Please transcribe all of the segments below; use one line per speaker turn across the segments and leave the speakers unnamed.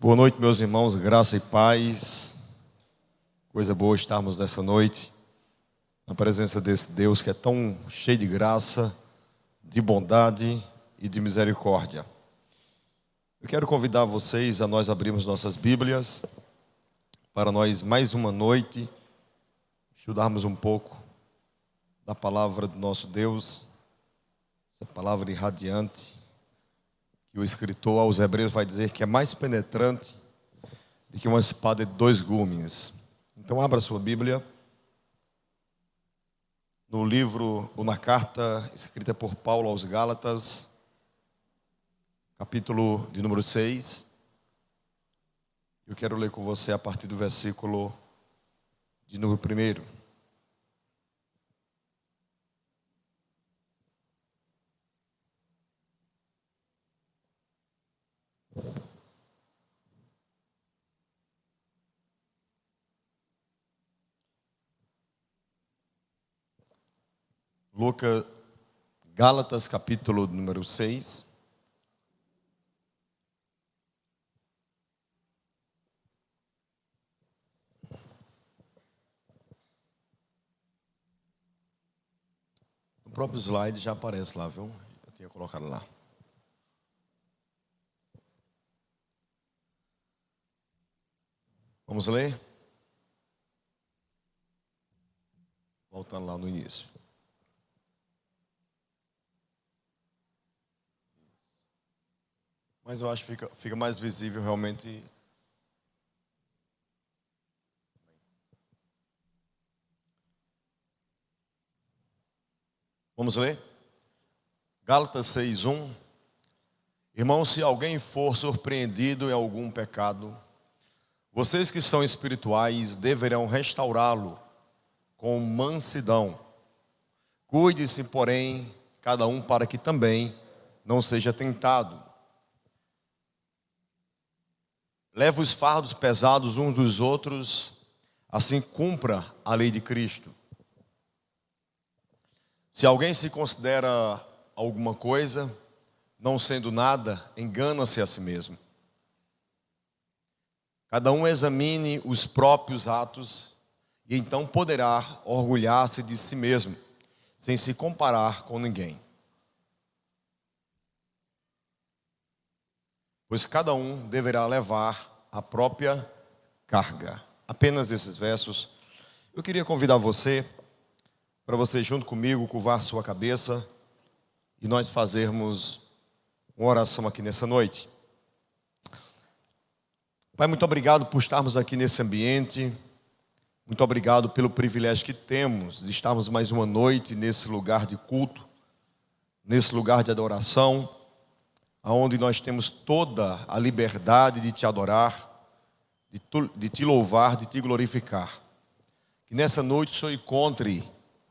Boa noite, meus irmãos, graça e paz. Coisa boa estarmos nessa noite, na presença desse Deus que é tão cheio de graça, de bondade e de misericórdia. Eu quero convidar vocês a nós abrirmos nossas Bíblias, para nós mais uma noite estudarmos um pouco da palavra do nosso Deus, essa palavra irradiante, que o escritor aos Hebreus vai dizer que é mais penetrante do que uma espada de dois gumes. Então abra sua Bíblia no livro, ou na carta escrita por Paulo aos Gálatas, capítulo de número 6. Eu quero ler com você a partir do versículo de número 1. Gálatas, capítulo número 6. No próprio slide já aparece lá, viu? Eu tinha colocado lá. Vamos ler? Voltando lá no início. Mas eu acho que fica mais visível realmente. Vamos ler? Gálatas 6:1. Irmãos, se alguém for surpreendido em algum pecado, vocês que são espirituais deverão restaurá-lo com mansidão. Cuide-se, porém, cada um para que também não seja tentado. Leve os fardos pesados uns dos outros, assim cumpra a lei de Cristo. Se alguém se considera alguma coisa, não sendo nada, engana-se a si mesmo. Cada um examine os próprios atos e então poderá orgulhar-se de si mesmo, sem se comparar com ninguém. Pois cada um deverá levar a própria carga. Apenas esses versos. Eu queria convidar você, para você junto comigo, curvar sua cabeça e nós fazermos uma oração aqui nessa noite. Pai, muito obrigado por estarmos aqui nesse ambiente. Muito obrigado pelo privilégio que temos de estarmos mais uma noite nesse lugar de culto, nesse lugar de adoração, onde nós temos toda a liberdade de te adorar, de te louvar, de te glorificar. Que nessa noite o Senhor encontre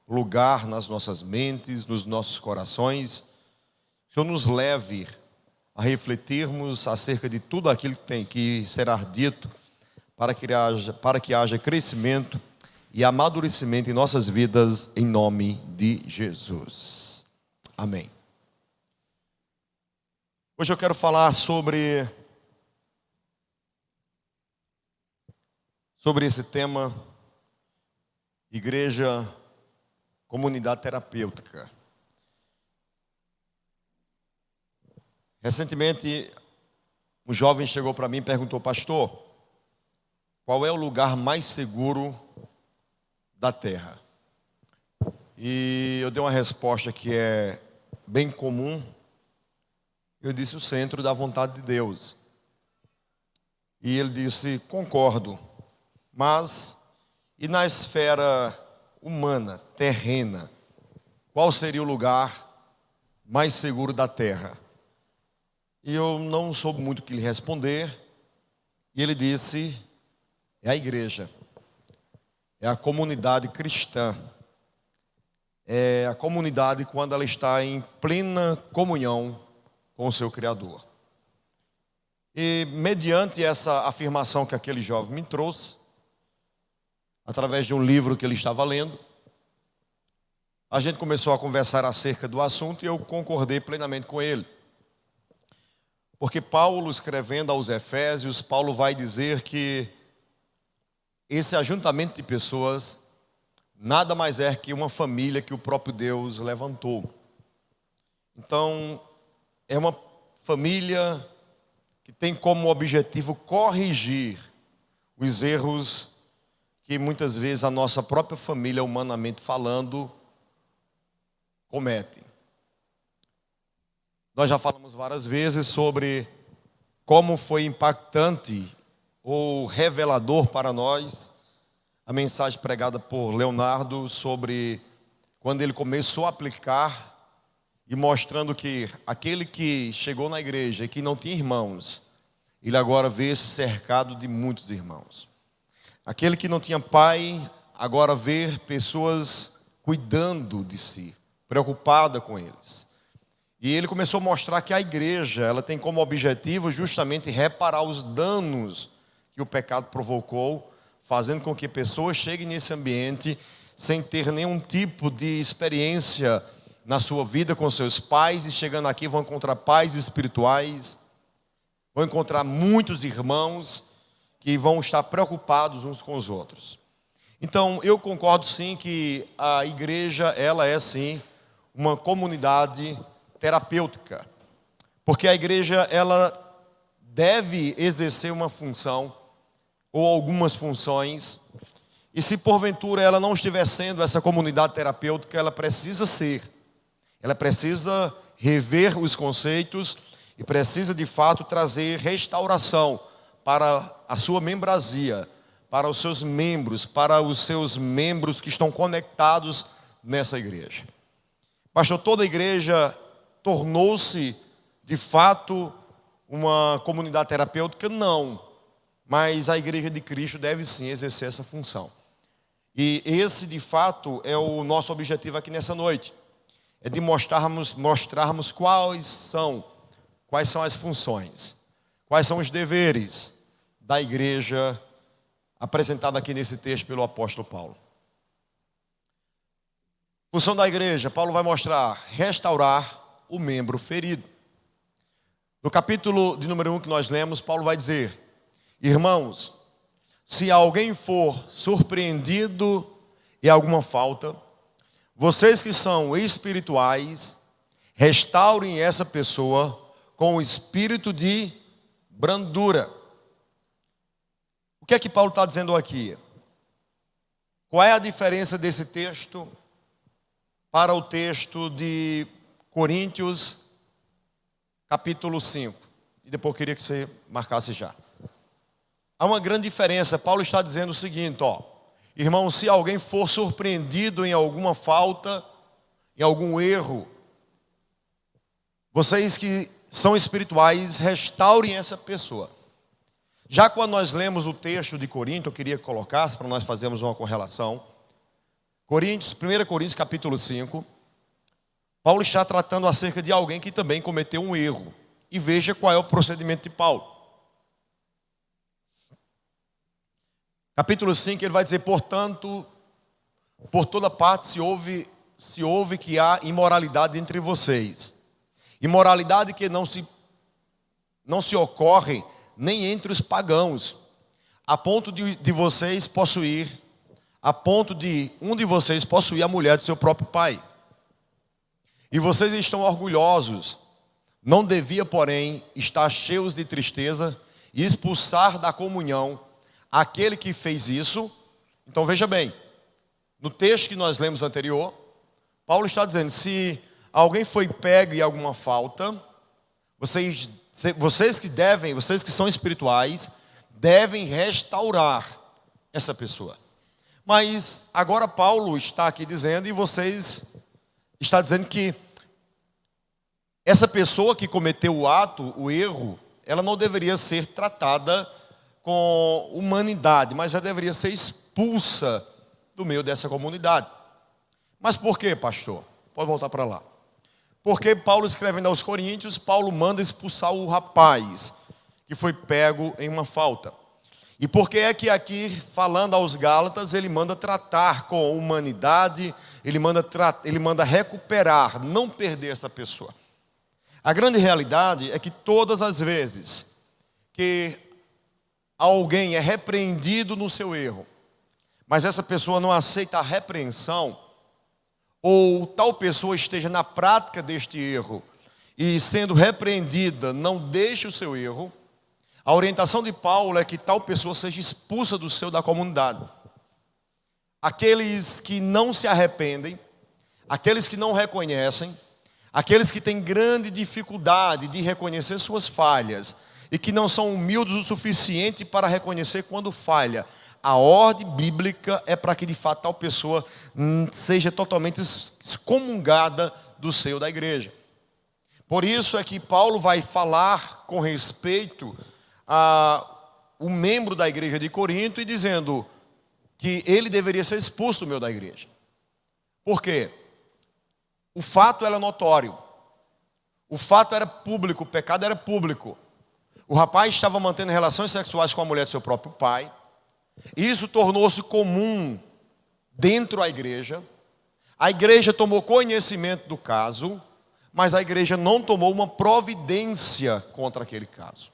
lugar nas nossas mentes, nos nossos corações. Que o Senhor nos leve a refletirmos acerca de tudo aquilo que será dito, para que haja crescimento e amadurecimento em nossas vidas, em nome de Jesus. Amém. Hoje eu quero falar sobre esse tema, igreja, comunidade terapêutica. Recentemente, um jovem chegou para mim e perguntou: pastor, qual é o lugar mais seguro da terra? E eu dei uma resposta que é bem comum. Eu disse: o centro da vontade de Deus. E ele disse: concordo, mas e na esfera humana, terrena, qual seria o lugar mais seguro da terra? E eu não soube muito o que lhe responder. E ele disse: é a igreja, é a comunidade cristã, é a comunidade quando ela está em plena comunhão com o seu Criador. E mediante essa afirmação que aquele jovem me trouxe, através de um livro que ele estava lendo, a gente começou a conversar acerca do assunto e eu concordei plenamente com ele. Porque Paulo, escrevendo aos Efésios, Paulo vai dizer que esse ajuntamento de pessoas nada mais é que uma família que o próprio Deus levantou. Então, é uma família que tem como objetivo corrigir os erros que muitas vezes a nossa própria família, humanamente falando, comete. Nós já falamos várias vezes sobre como foi impactante ou revelador para nós a mensagem pregada por Leonardo sobre quando ele começou a aplicar e mostrando que aquele que chegou na igreja e que não tinha irmãos, ele agora vê-se cercado de muitos irmãos. Aquele que não tinha pai, agora vê pessoas cuidando de si, preocupada com eles. E ele começou a mostrar que a igreja, ela tem como objetivo justamente reparar os danos que o pecado provocou, fazendo com que pessoas cheguem nesse ambiente sem ter nenhum tipo de experiência na sua vida com seus pais, e chegando aqui vão encontrar pais espirituais, vão encontrar muitos irmãos que vão estar preocupados uns com os outros. Então, eu concordo sim que a igreja, ela é sim uma comunidade terapêutica, porque a igreja, ela deve exercer uma função, ou algumas funções, e se porventura ela não estiver sendo essa comunidade terapêutica, ela precisa ser. Ela precisa rever os conceitos e precisa de fato trazer restauração para a sua membresia, para os seus membros que estão conectados nessa igreja. Pastor, toda a igreja tornou-se de fato uma comunidade terapêutica? Não, mas a igreja de Cristo deve sim exercer essa função. E esse de fato é o nosso objetivo aqui nessa noite. É de mostrarmos quais são as funções, quais são os deveres da igreja apresentada aqui nesse texto pelo apóstolo Paulo. Função da igreja, Paulo vai mostrar, restaurar o membro ferido. No capítulo de número 1 que nós lemos, Paulo vai dizer: irmãos, se alguém for surpreendido em alguma falta, vocês que são espirituais, restaurem essa pessoa com o espírito de brandura. O que é que Paulo está dizendo aqui? Qual é a diferença desse texto para o texto de Coríntios, capítulo 5? E depois eu queria que você marcasse já. Há uma grande diferença. Paulo está dizendo o seguinte, irmão, se alguém for surpreendido em alguma falta, em algum erro, vocês que são espirituais, restaurem essa pessoa. Já quando nós lemos o texto de Coríntios, eu queria que colocasse para nós fazermos uma correlação. 1 Coríntios capítulo 5, Paulo está tratando acerca de alguém que também cometeu um erro. E veja qual é o procedimento de Paulo. Capítulo 5, ele vai dizer: portanto, por toda parte se ouve que há imoralidade entre vocês. Imoralidade que não se ocorre nem entre os pagãos, a ponto de um de vocês possuir a mulher do seu próprio pai. E vocês estão orgulhosos. Não devia, porém, estar cheios de tristeza e expulsar da comunhão aquele que fez isso. Então veja bem, no texto que nós lemos anterior, Paulo está dizendo: se alguém foi pego em alguma falta, vocês que são espirituais, devem restaurar essa pessoa. Mas agora Paulo está aqui dizendo, está dizendo que essa pessoa que cometeu o erro, ela não deveria ser tratada com humanidade, mas ela deveria ser expulsa do meio dessa comunidade. Mas por quê, pastor? Pode voltar para lá. Porque Paulo, escrevendo aos Coríntios, Paulo manda expulsar o rapaz que foi pego em uma falta. E por que é que aqui, falando aos Gálatas, ele manda tratar com humanidade, ele manda recuperar, não perder essa pessoa? A grande realidade é que todas as vezes que alguém é repreendido no seu erro, mas essa pessoa não aceita a repreensão, ou tal pessoa esteja na prática deste erro e sendo repreendida, não deixe o seu erro, a orientação de Paulo é que tal pessoa seja expulsa do seio da comunidade. Aqueles que não se arrependem, aqueles que não reconhecem, aqueles que têm grande dificuldade de reconhecer suas falhas e que não são humildes o suficiente para reconhecer quando falha, a ordem bíblica é para que de fato tal pessoa seja totalmente excomungada do seio da igreja. Por isso é que Paulo vai falar com respeito a um membro da igreja de Corinto e dizendo que ele deveria ser expulso do meio da igreja. Por quê? O fato era notório, o fato era público, o pecado era público. O rapaz estava mantendo relações sexuais com a mulher do seu próprio pai. Isso tornou-se comum dentro da igreja. A igreja tomou conhecimento do caso, mas a igreja não tomou uma providência contra aquele caso.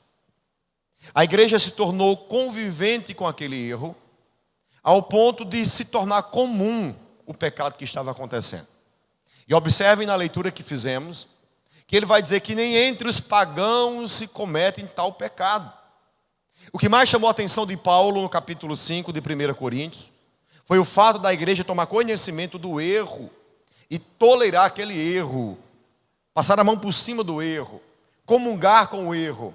A igreja se tornou convivente com aquele erro, ao ponto de se tornar comum o pecado que estava acontecendo. E observem na leitura que fizemos, que ele vai dizer que nem entre os pagãos se cometem tal pecado. O que mais chamou a atenção de Paulo no capítulo 5 de 1 Coríntios, foi o fato da igreja tomar conhecimento do erro e tolerar aquele erro, passar a mão por cima do erro, comungar com o erro.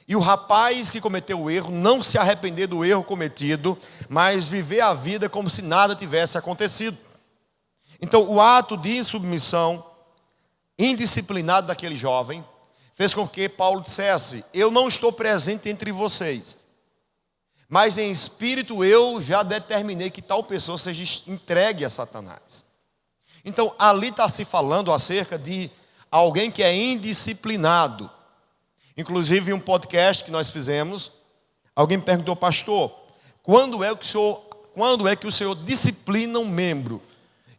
E o rapaz que cometeu o erro não se arrepender do erro cometido, mas viver a vida como se nada tivesse acontecido. Então, o ato de insubmissão indisciplinado daquele jovem fez com que Paulo dissesse: eu não estou presente entre vocês, mas em espírito eu já determinei que tal pessoa seja entregue a Satanás. Então, ali está se falando acerca de alguém que é indisciplinado. Inclusive, em um podcast que nós fizemos, alguém me perguntou: pastor, quando é que o senhor disciplina um membro?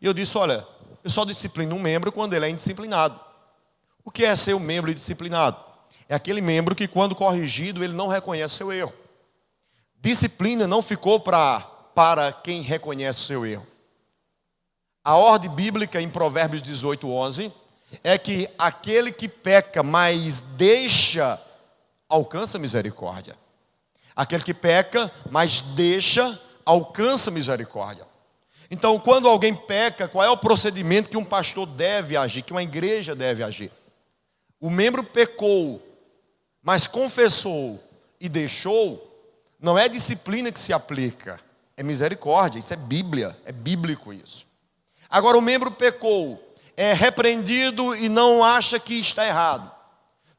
E eu disse: olha, eu só disciplino um membro quando ele é indisciplinado. O que é ser um membro indisciplinado? É aquele membro que, quando corrigido, ele não reconhece seu erro. Disciplina não ficou para quem reconhece o seu erro. A ordem bíblica em Provérbios 18:11 é que aquele que peca, mas deixa, alcança misericórdia. Aquele que peca, mas deixa, alcança misericórdia. Então, quando alguém peca, qual é o procedimento que um pastor deve agir, que uma igreja deve agir? O membro pecou, mas confessou e deixou, não é disciplina que se aplica, é misericórdia, isso é Bíblia, é bíblico isso. Agora, o membro pecou, é repreendido e não acha que está errado,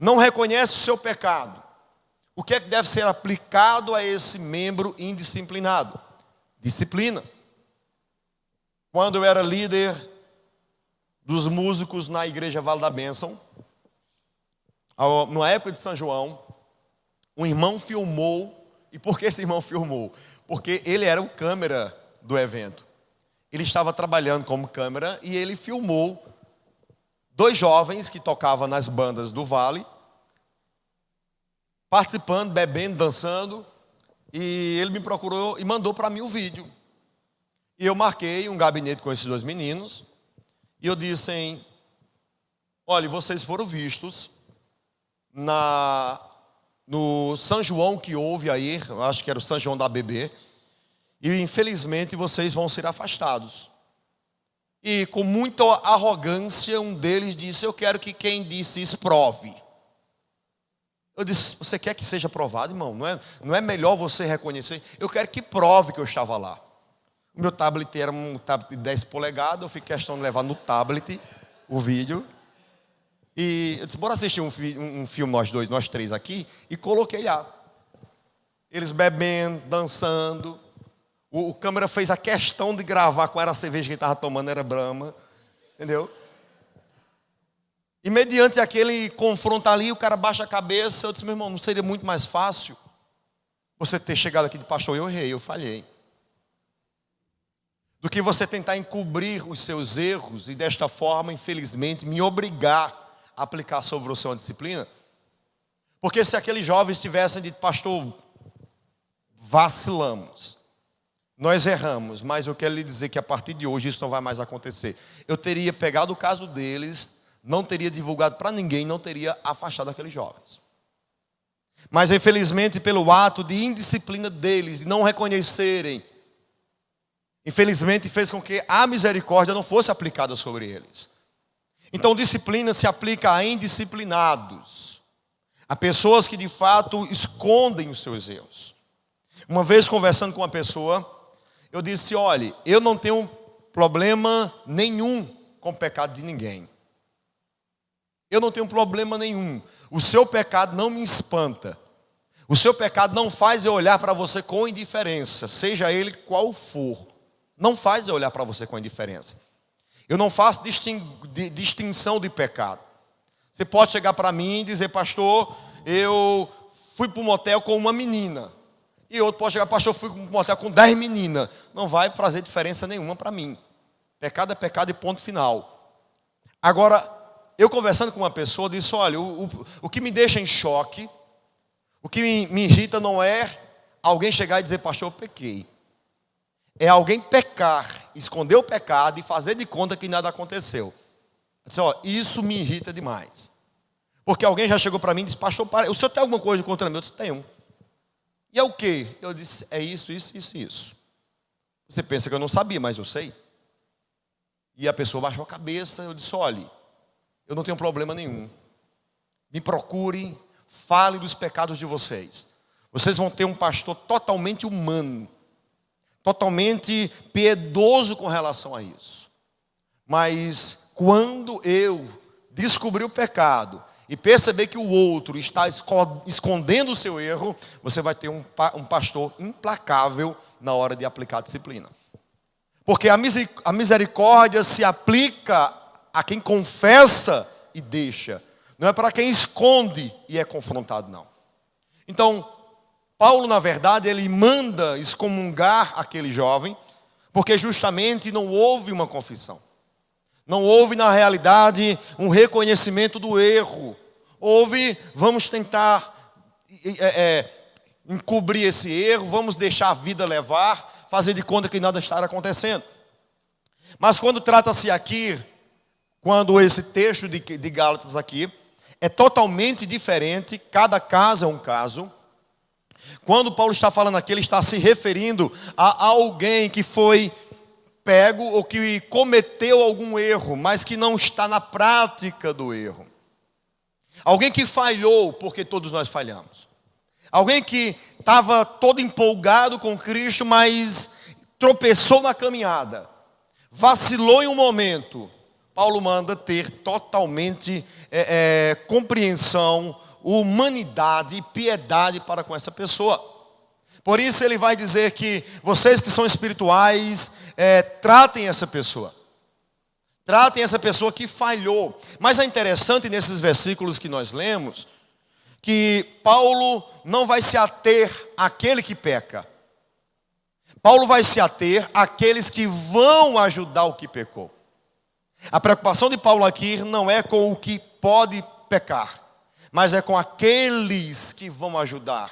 não reconhece o seu pecado. O que é que deve ser aplicado a esse membro indisciplinado? Disciplina. Quando eu era líder dos músicos na igreja Vale da Bênção, na época de São João, um irmão filmou. E por que esse irmão filmou? Porque ele era o câmera do evento. Ele estava trabalhando como câmera e ele filmou 2 jovens que tocavam nas bandas do Vale, participando, bebendo, dançando. E ele me procurou e mandou para mim o vídeo. E eu marquei um gabinete com esses 2 meninos. E eu disse: olha, vocês foram vistos no São João que houve aí, eu acho que era o São João da BB. E infelizmente vocês vão ser afastados. E com muita arrogância, um deles disse: eu quero que quem disse isso prove. Eu disse: você quer que seja provado, irmão? Não é melhor você reconhecer? Eu quero que prove que eu estava lá. O meu tablet era um tablet de 10 polegadas, eu fiz questão de levar no tablet o vídeo. E eu disse: bora assistir um filme nós 3 aqui. E coloquei lá. Eles bebendo, dançando. O câmera fez a questão de gravar qual era a cerveja que ele estava tomando, era Brahma. Entendeu? E mediante aquele confronto ali, o cara baixa a cabeça. Eu disse: meu irmão, não seria muito mais fácil você ter chegado aqui de pastor? Eu errei, eu falhei. Do que você tentar encobrir os seus erros e desta forma, infelizmente, me obrigar aplicar sobre você uma disciplina? Porque se aqueles jovens tivessem dito, pastor, vacilamos, nós erramos, mas eu quero lhe dizer que a partir de hoje isso não vai mais acontecer. Eu teria pegado o caso deles, não teria divulgado para ninguém, não teria afastado aqueles jovens. Mas infelizmente pelo ato de indisciplina deles, de não reconhecerem, infelizmente fez com que a misericórdia não fosse aplicada sobre eles. Então disciplina se aplica a indisciplinados, a pessoas que de fato escondem os seus erros. Uma vez conversando com uma pessoa, eu disse, olhe, eu não tenho problema nenhum com o pecado de ninguém. Eu não tenho problema nenhum. O seu pecado não me espanta. O seu pecado não faz eu olhar para você com indiferença, seja ele qual for. Não faz eu olhar para você com indiferença. Eu não faço distinção de pecado. Você pode chegar para mim e dizer, pastor, eu fui para um motel com uma menina. E outro pode chegar, pastor, eu fui para um motel com 10 meninas. Não vai fazer diferença nenhuma para mim. Pecado é pecado e ponto final. Agora, eu conversando com uma pessoa, disse, olha, o que me deixa em choque, o que me irrita não é alguém chegar e dizer, pastor, eu pequei. É alguém pecar, esconder o pecado e fazer de conta que nada aconteceu. Eu disse, isso me irrita demais. Porque alguém já chegou para mim e disse, pastor, o senhor tem alguma coisa contra mim? Eu disse, tenho. E é o quê? Eu disse, é isso. Você pensa que eu não sabia, mas eu sei. E a pessoa baixou a cabeça, eu disse, olhe, eu não tenho problema nenhum. Me procure, fale dos pecados de vocês. Vocês vão ter um pastor totalmente humano, totalmente piedoso com relação a isso. Mas quando eu descobrir o pecado e perceber que o outro está escondendo o seu erro, você vai ter um pastor implacável na hora de aplicar a disciplina. Porque a misericórdia se aplica a quem confessa e deixa. Não é para quem esconde e é confrontado, não. Então, Paulo, na verdade, ele manda excomungar aquele jovem, porque justamente não houve uma confissão. Não houve, na realidade, um reconhecimento do erro. Houve, vamos tentar encobrir esse erro, vamos deixar a vida levar, fazer de conta que nada está acontecendo. Mas quando trata-se aqui, quando esse texto de Gálatas aqui, é totalmente diferente, cada caso é um caso. Quando Paulo está falando aqui, ele está se referindo a alguém que foi pego ou que cometeu algum erro, mas que não está na prática do erro. Alguém que falhou, porque todos nós falhamos. Alguém que estava todo empolgado com Cristo, mas tropeçou na caminhada. Vacilou em um momento. Paulo manda ter totalmente compreensão, humanidade e piedade para com essa pessoa. Por isso ele vai dizer que vocês que são espirituais, tratem essa pessoa. Tratem essa pessoa que falhou. Mas é interessante nesses versículos que nós lemos, que Paulo não vai se ater àquele que peca. Paulo vai se ater àqueles que vão ajudar o que pecou. A preocupação de Paulo aqui não é com o que pode pecar, mas é com aqueles que vão ajudar.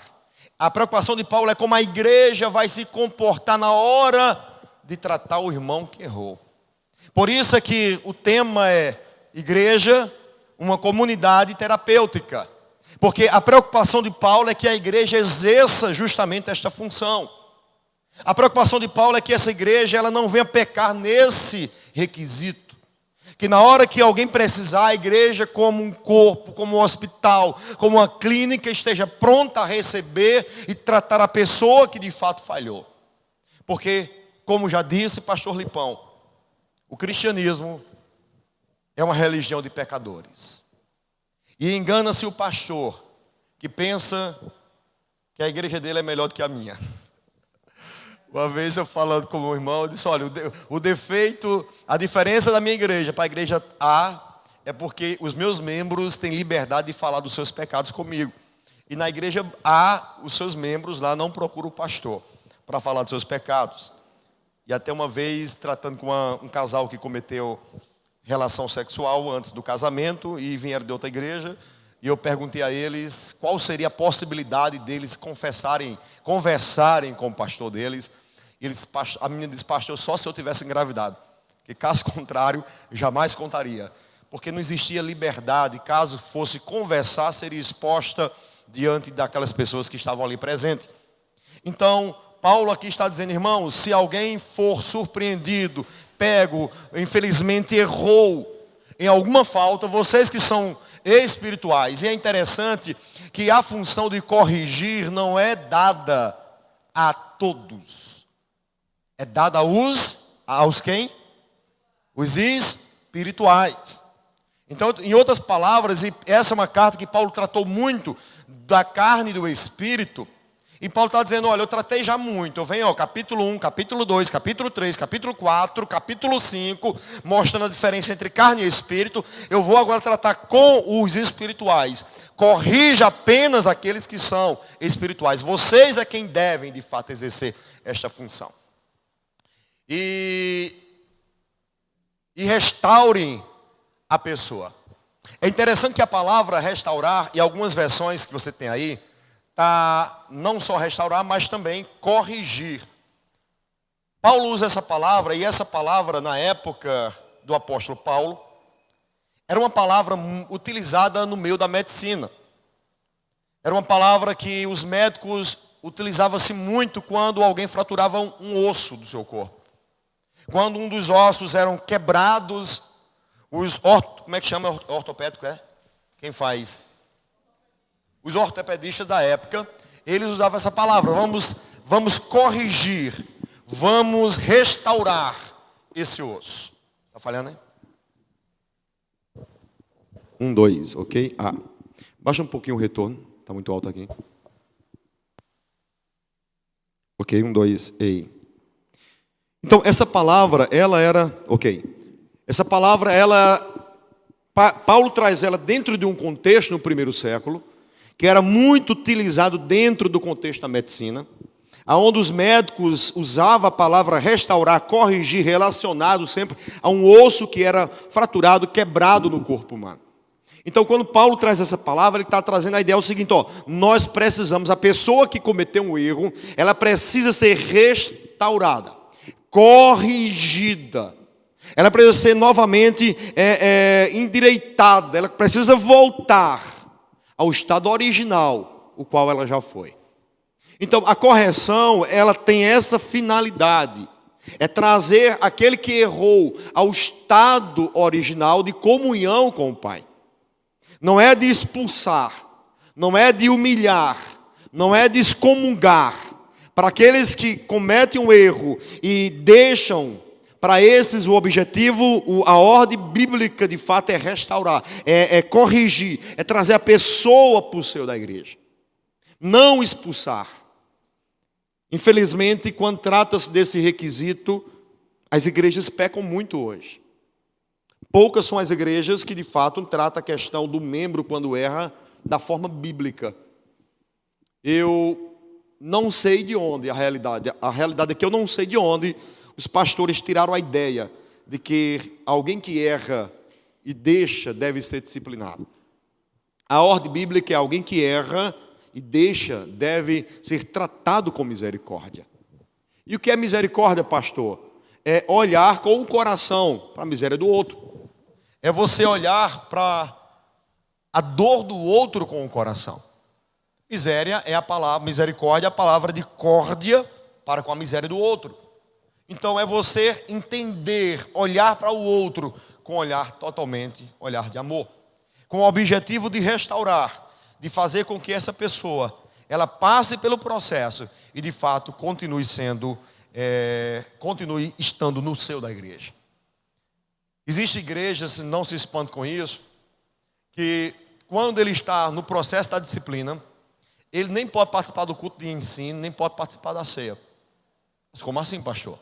A preocupação de Paulo é como a igreja vai se comportar na hora de tratar o irmão que errou. Por isso é que o tema é igreja, uma comunidade terapêutica. Porque a preocupação de Paulo é que a igreja exerça justamente esta função. A preocupação de Paulo é que essa igreja ela não venha pecar nesse requisito. Que na hora que alguém precisar, a igreja como um corpo, como um hospital, como uma clínica, esteja pronta a receber e tratar a pessoa que de fato falhou. Porque, como já disse pastor Lipão, o cristianismo é uma religião de pecadores. E engana-se o pastor que pensa que a igreja dele é melhor do que a minha. Uma vez eu falando com o meu irmão, eu disse, olha, o defeito, a diferença da minha igreja para a igreja A é porque os meus membros têm liberdade de falar dos seus pecados comigo. E na igreja A, os seus membros lá não procuram o pastor para falar dos seus pecados. E até uma vez, tratando com um casal que cometeu relação sexual antes do casamento e vieram de outra igreja. E eu perguntei a eles qual seria a possibilidade deles conversarem com o pastor deles. A menina disse: pastor, só se eu tivesse engravidado, que caso contrário, jamais contaria. Porque não existia liberdade, caso fosse conversar, seria exposta diante daquelas pessoas que estavam ali presentes. Então, Paulo aqui está dizendo: irmãos, se alguém for surpreendido, pego, infelizmente errou em alguma falta, vocês que são espirituais, e é interessante que a função de corrigir não é dada a todos, é dada aos quem? Os espirituais. Então, em outras palavras, e essa é uma carta que Paulo tratou muito da carne e do espírito, e Paulo está dizendo: olha, eu tratei já muito. Eu venho, capítulo 1, capítulo 2, capítulo 3, capítulo 4, capítulo 5, mostrando a diferença entre carne e espírito. Eu vou agora tratar com os espirituais. Corrija apenas aqueles que são espirituais. Vocês é quem devem, de fato, exercer esta função. E restaurem a pessoa. É interessante que a palavra restaurar, em algumas versões que você tem aí, tá não só restaurar, mas também corrigir. Paulo usa essa palavra, e essa palavra na época do apóstolo Paulo era uma palavra utilizada no meio da medicina. Era uma palavra que os médicos utilizavam-se muito quando alguém fraturava um osso do seu corpo. Quando um dos ossos eram quebrados, como é que chama ortopédico? Quem faz? Os ortopedistas da época, eles usavam essa palavra: vamos corrigir, vamos restaurar esse osso. Está falhando aí? 1, 2, ok? Baixa um pouquinho o retorno, está muito alto aqui. Ok, 1, 2, ei. Então, essa palavra, ela era, ok. Essa palavra, Paulo traz ela dentro de um contexto no primeiro século, que era muito utilizado dentro do contexto da medicina, onde os médicos usavam a palavra restaurar, corrigir, relacionado sempre a um osso que era fraturado, quebrado no corpo humano. Então, quando Paulo traz essa palavra, ele está trazendo a ideia seguinte: nós precisamos, a pessoa que cometeu um erro, ela precisa ser restaurada, corrigida. Ela precisa ser novamente endireitada, ela precisa voltar ao estado original, o qual ela já foi. Então, a correção, ela tem essa finalidade, é trazer aquele que errou ao estado original de comunhão com o Pai. Não é de expulsar, não é de humilhar, não é de excomungar. Para aqueles que cometem um erro e deixam, para esses, o objetivo, a ordem bíblica de fato é restaurar, é corrigir, é trazer a pessoa para o seio da igreja. Não expulsar. Infelizmente, quando trata-se desse requisito, as igrejas pecam muito hoje. Poucas são as igrejas que de fato tratam a questão do membro quando erra da forma bíblica. Eu não sei de onde a realidade é que eu não sei de onde os pastores tiraram a ideia de que alguém que erra e deixa deve ser disciplinado. A ordem bíblica é alguém que erra e deixa deve ser tratado com misericórdia. E o que é misericórdia, pastor? É olhar com o coração para a miséria do outro. É você olhar para a dor do outro com o coração. Misericórdia é a palavra de córdia para com a miséria do outro. Então é você entender, olhar para o outro com um olhar totalmente, olhar de amor. Com o objetivo de restaurar, de fazer com que essa pessoa, ela passe pelo processo e de fato continue estando no seio da igreja. Existem igrejas, não se espante com isso, que quando ele está no processo da disciplina, ele nem pode participar do culto de ensino, nem pode participar da ceia. Mas como assim, pastor?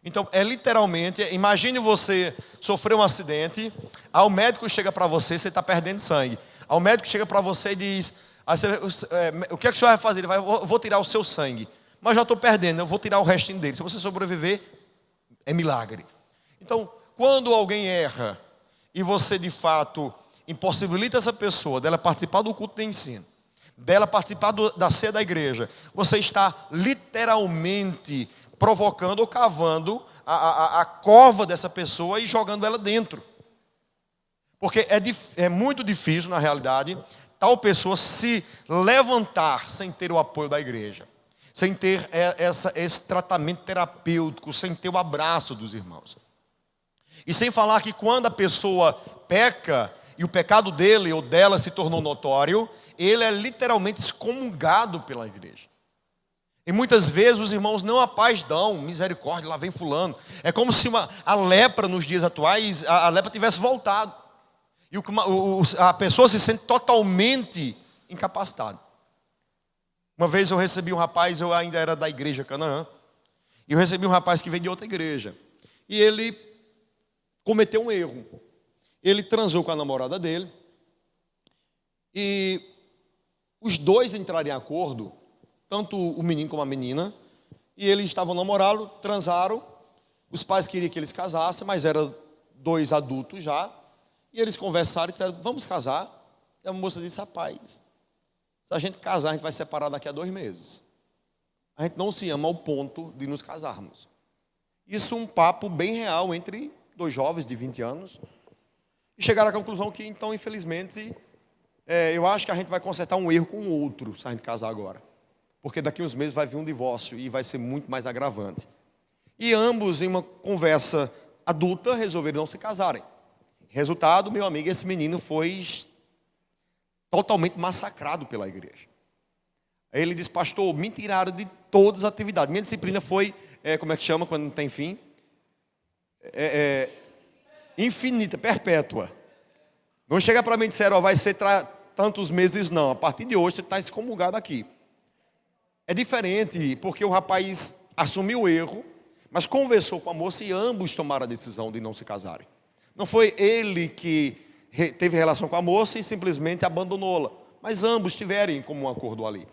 Então, literalmente, imagine você sofrer um acidente, aí o médico chega para você está perdendo sangue. Aí o médico chega para você e diz, o que é que o senhor vai fazer? Ele vai: eu vou tirar o seu sangue. Mas já estou perdendo, eu vou tirar o restinho dele. Se você sobreviver, é milagre. Então, quando alguém erra e você de fato impossibilita essa pessoa dela participar do culto de ensino, dela participar da ceia da igreja, você está literalmente provocando ou cavando a cova dessa pessoa e jogando ela dentro. Porque é muito difícil, na realidade, tal pessoa se levantar sem ter o apoio da igreja, sem ter esse tratamento terapêutico, sem ter o abraço dos irmãos. E sem falar que quando a pessoa peca e o pecado dele ou dela se tornou notório, ele é literalmente excomungado pela igreja. E muitas vezes os irmãos não a paz dão, misericórdia, lá vem fulano. É como se a lepra nos dias atuais, a lepra tivesse voltado. E a pessoa se sente totalmente incapacitada. Uma vez eu recebi um rapaz, eu ainda era da igreja Canaã, e eu recebi um rapaz que veio de outra igreja. E ele cometeu um erro. Ele transou com a namorada dele, e os dois entraram em acordo, tanto o menino como a menina, e eles estavam namorando, transaram, os pais queriam que eles casassem, mas eram dois adultos já, e eles conversaram e disseram, vamos casar. E a moça disse, rapaz, se a gente casar, a gente vai separar daqui a 2 meses. A gente não se ama ao ponto de nos casarmos. Isso é um papo bem real entre 2 jovens de 20 anos. E chegaram à conclusão que, então, infelizmente, eu acho que a gente vai consertar um erro com o outro, se a gente casar agora. Porque daqui a uns meses vai vir um divórcio e vai ser muito mais agravante. E ambos, em uma conversa adulta, resolveram não se casarem. Resultado, meu amigo, esse menino foi totalmente massacrado pela igreja. Aí ele disse, pastor, me tiraram de todas as atividades. Minha disciplina foi, como é que chama quando não tem fim? Infinita, perpétua. Não chega para mim e disser, vai ser tantos meses, não. A partir de hoje você está excomungado aqui. É diferente, porque o rapaz assumiu o erro, mas conversou com a moça e ambos tomaram a decisão de não se casarem. Não foi ele que teve relação com a moça e simplesmente abandonou-la, mas ambos tiveram em comum acordo ali.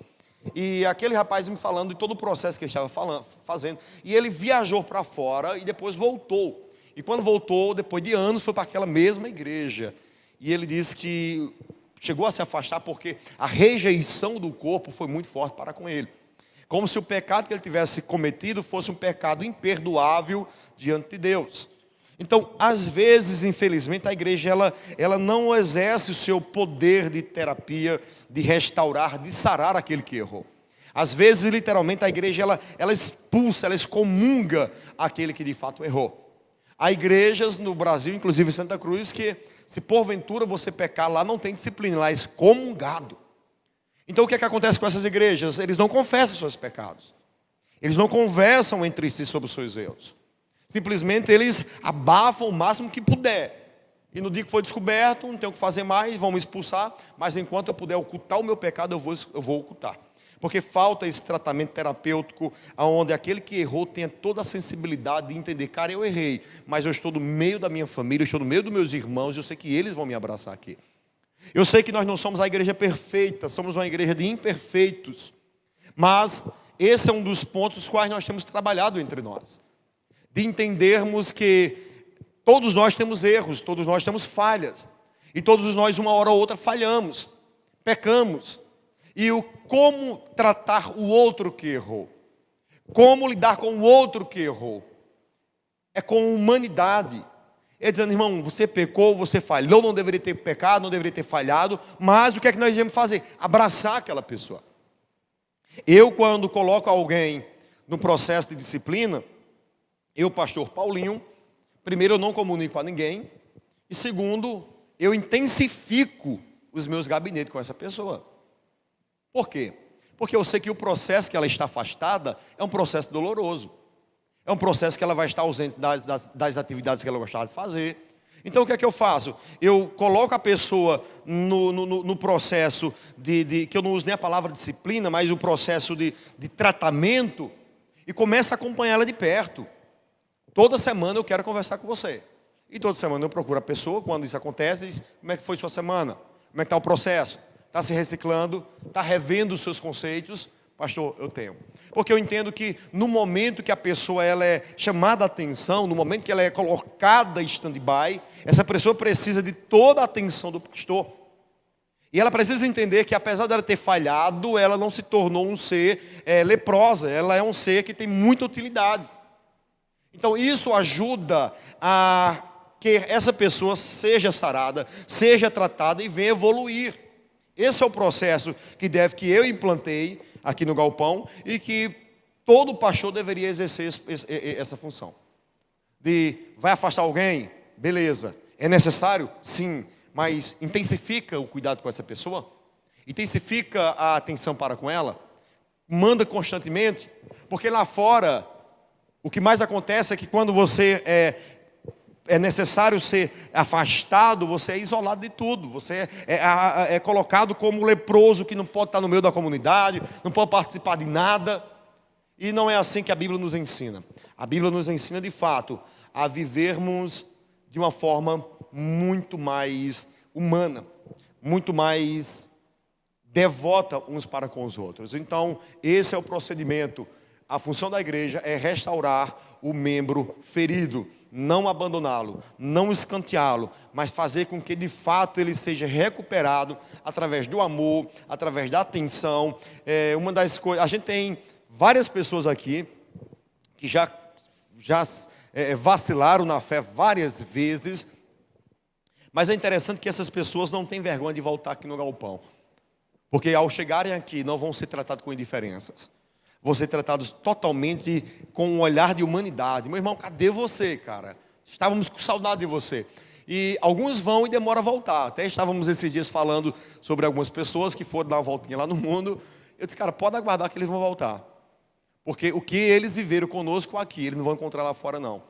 E aquele rapaz me falando de todo o processo que ele estava fazendo, e ele viajou para fora e depois voltou. E quando voltou, depois de anos, foi para aquela mesma igreja. E ele disse que chegou a se afastar porque a rejeição do corpo foi muito forte para com ele. Como se o pecado que ele tivesse cometido fosse um pecado imperdoável diante de Deus. Então, às vezes, infelizmente, a igreja ela não exerce o seu poder de terapia, de restaurar, de sarar aquele que errou. Às vezes, literalmente, a igreja ela expulsa, ela excomunga aquele que de fato errou. Há igrejas no Brasil, inclusive em Santa Cruz, que se porventura você pecar lá, não tem disciplina, lá é excomungado. Então o que é que acontece com essas igrejas? Eles não confessam seus pecados. Eles não conversam entre si sobre os seus erros. Simplesmente eles abafam o máximo que puder. E no dia que foi descoberto, não tem o que fazer mais, vão me expulsar. Mas enquanto eu puder ocultar o meu pecado, eu vou ocultar. Porque falta esse tratamento terapêutico, onde aquele que errou tenha toda a sensibilidade de entender, cara, eu errei, mas eu estou no meio da minha família, eu estou no meio dos meus irmãos, eu sei que eles vão me abraçar aqui. Eu sei que nós não somos a igreja perfeita, somos uma igreja de imperfeitos. Mas esse é um dos pontos os quais nós temos trabalhado entre nós. De entendermos que todos nós temos erros, todos nós temos falhas. E todos nós, uma hora ou outra, falhamos, pecamos. E como tratar o outro que errou. Como lidar com o outro que errou. É com humanidade. É dizendo, irmão, você pecou, você falhou, não deveria ter pecado, não deveria ter falhado. Mas o que é que nós devemos fazer? Abraçar aquela pessoa. Eu, quando coloco alguém no processo de disciplina, eu, pastor Paulinho, primeiro, eu não comunico a ninguém. E segundo, eu intensifico os meus gabinetes com essa pessoa. Por quê? Porque eu sei que o processo que ela está afastada é um processo doloroso. É um processo que ela vai estar ausente das atividades que ela gostava de fazer. Então o que é que eu faço? Eu coloco a pessoa no processo que eu não uso nem a palavra disciplina, mas o processo de tratamento e começo a acompanhá-la de perto. Toda semana eu quero conversar com você. E toda semana eu procuro a pessoa, quando isso acontece, diz, como é que foi sua semana? Como é que está o processo? Está se reciclando? Está revendo os seus conceitos? Pastor, eu tenho. Porque eu entendo que no momento que a pessoa ela é chamada a atenção, no momento que ela é colocada em stand-by, essa pessoa precisa de toda a atenção do pastor. E ela precisa entender que apesar dela ter falhado, ela não se tornou um ser leprosa, ela é um ser que tem muita utilidade. Então isso ajuda a que essa pessoa seja sarada, seja tratada e venha evoluir. Esse é o processo que eu implantei aqui no Galpão e que todo pastor deveria exercer essa função. Vai afastar alguém? Beleza. É necessário? Sim. Mas intensifica o cuidado com essa pessoa? Intensifica a atenção para com ela? Manda constantemente? Porque lá fora, o que mais acontece é que quando você é necessário ser afastado, você é isolado de tudo, você é colocado como leproso que não pode estar no meio da comunidade, não pode participar de nada, e não é assim que a Bíblia nos ensina. A Bíblia nos ensina de fato a vivermos de uma forma muito mais humana, muito mais devota uns para com os outros. Então esse é o procedimento. A função da igreja é restaurar o membro ferido, não abandoná-lo, não escanteá-lo, mas fazer com que de fato ele seja recuperado através do amor, através da atenção. Uma das coisas, a gente tem várias pessoas aqui que já vacilaram na fé várias vezes, mas é interessante que essas pessoas não têm vergonha de voltar aqui no Galpão, porque ao chegarem aqui não vão ser tratados com indiferenças. Vão ser tratados totalmente com um olhar de humanidade. Meu irmão, cadê você, cara? Estávamos com saudade de você. E alguns vão e demoram a voltar. Até estávamos esses dias falando sobre algumas pessoas que foram dar uma voltinha lá no mundo. Eu disse, cara, pode aguardar que eles vão voltar. Porque o que eles viveram conosco aqui, eles não vão encontrar lá fora, não.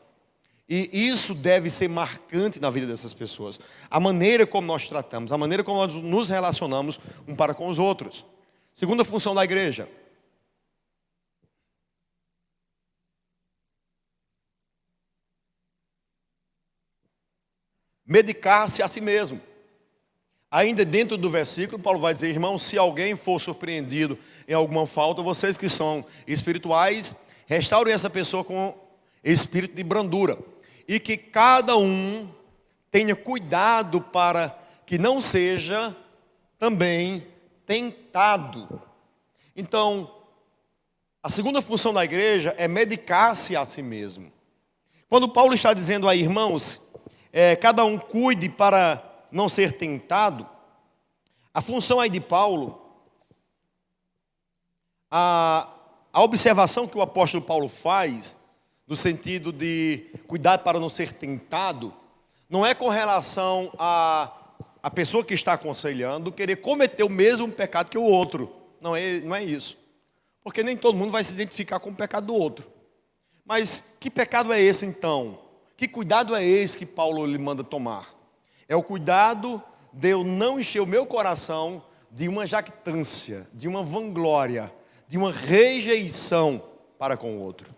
E isso deve ser marcante na vida dessas pessoas. A maneira como nós tratamos, a maneira como nós nos relacionamos um para com os outros. Segunda função da igreja. Medicar-se a si mesmo. Ainda dentro do versículo, Paulo vai dizer, irmão, se alguém for surpreendido em alguma falta, vocês que são espirituais, restaurem essa pessoa com espírito de brandura. E que cada um tenha cuidado para que não seja também tentado. Então, a segunda função da igreja é medicar-se a si mesmo. Quando Paulo está dizendo aí, irmãos, cada um cuide para não ser tentado, a função aí de Paulo, a observação que o apóstolo Paulo faz, no sentido de cuidar para não ser tentado, não é com relação a pessoa que está aconselhando querer cometer o mesmo pecado que o outro. Não é isso. Porque nem todo mundo vai se identificar com o pecado do outro. Mas que pecado é esse então? Que cuidado é esse que Paulo lhe manda tomar? É o cuidado de eu não encher o meu coração de uma jactância, de uma vanglória, de uma rejeição para com o outro.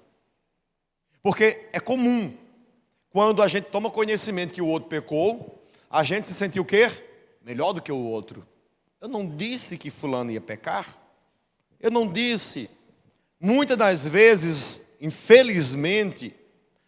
Porque é comum, quando a gente toma conhecimento que o outro pecou, a gente se sentiu o quê? Melhor do que o outro. Eu não disse que fulano ia pecar. Eu não disse. Muitas das vezes, infelizmente,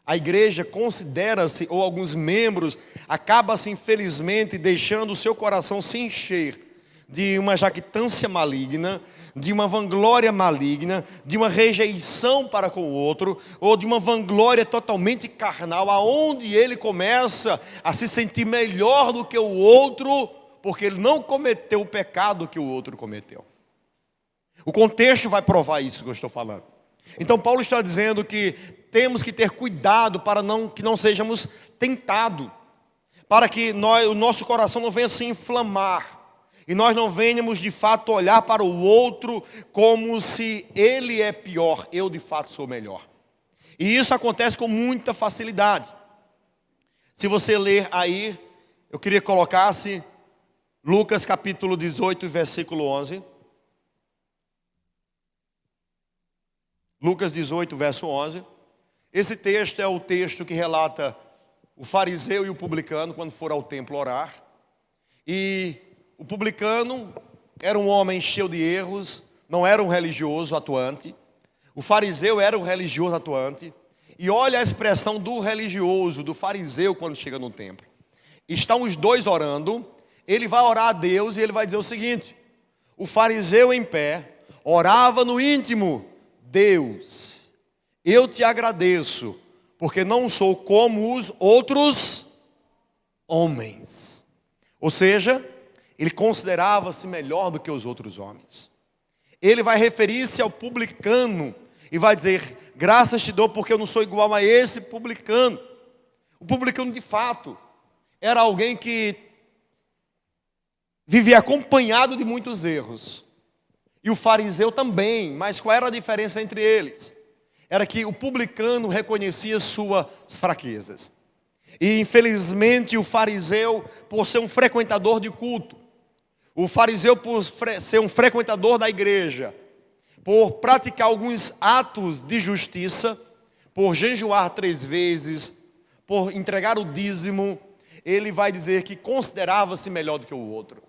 a igreja considera-se, ou alguns membros, acaba-se infelizmente deixando o seu coração se encher de uma jactância maligna, de uma vanglória maligna, de uma rejeição para com o outro, ou de uma vanglória totalmente carnal, aonde ele começa a se sentir melhor do que o outro, porque ele não cometeu o pecado que o outro cometeu. O contexto vai provar isso que eu estou falando. Então Paulo está dizendo que temos que ter cuidado para que não sejamos tentados, para que o nosso coração não venha se inflamar, e nós não venhamos de fato olhar para o outro como se ele é pior, eu de fato sou melhor. E isso acontece com muita facilidade. Se você ler aí, eu queria que colocasse Lucas capítulo 18, versículo 11. Lucas 18, verso 11. Esse texto é o texto que relata o fariseu e o publicano quando foram ao templo orar. E o publicano era um homem cheio de erros, não era um religioso atuante. O fariseu era um religioso atuante. E olha a expressão do religioso, do fariseu, quando chega no templo. Estão os dois orando. Ele vai orar a Deus e ele vai dizer o seguinte: o fariseu em pé orava no íntimo: Deus, eu te agradeço, porque não sou como os outros homens. Ou seja, ele considerava-se melhor do que os outros homens. Ele vai referir-se ao publicano e vai dizer: graças te dou porque eu não sou igual a esse publicano. O publicano de fato era alguém que vivia acompanhado de muitos erros. E o fariseu também, mas qual era a diferença entre eles? Era que o publicano reconhecia suas fraquezas. E infelizmente o fariseu, por ser um frequentador de culto, o fariseu por ser um frequentador da igreja, por praticar alguns atos de justiça, por jejuar 3 vezes, por entregar o dízimo, ele vai dizer que considerava-se melhor do que o outro.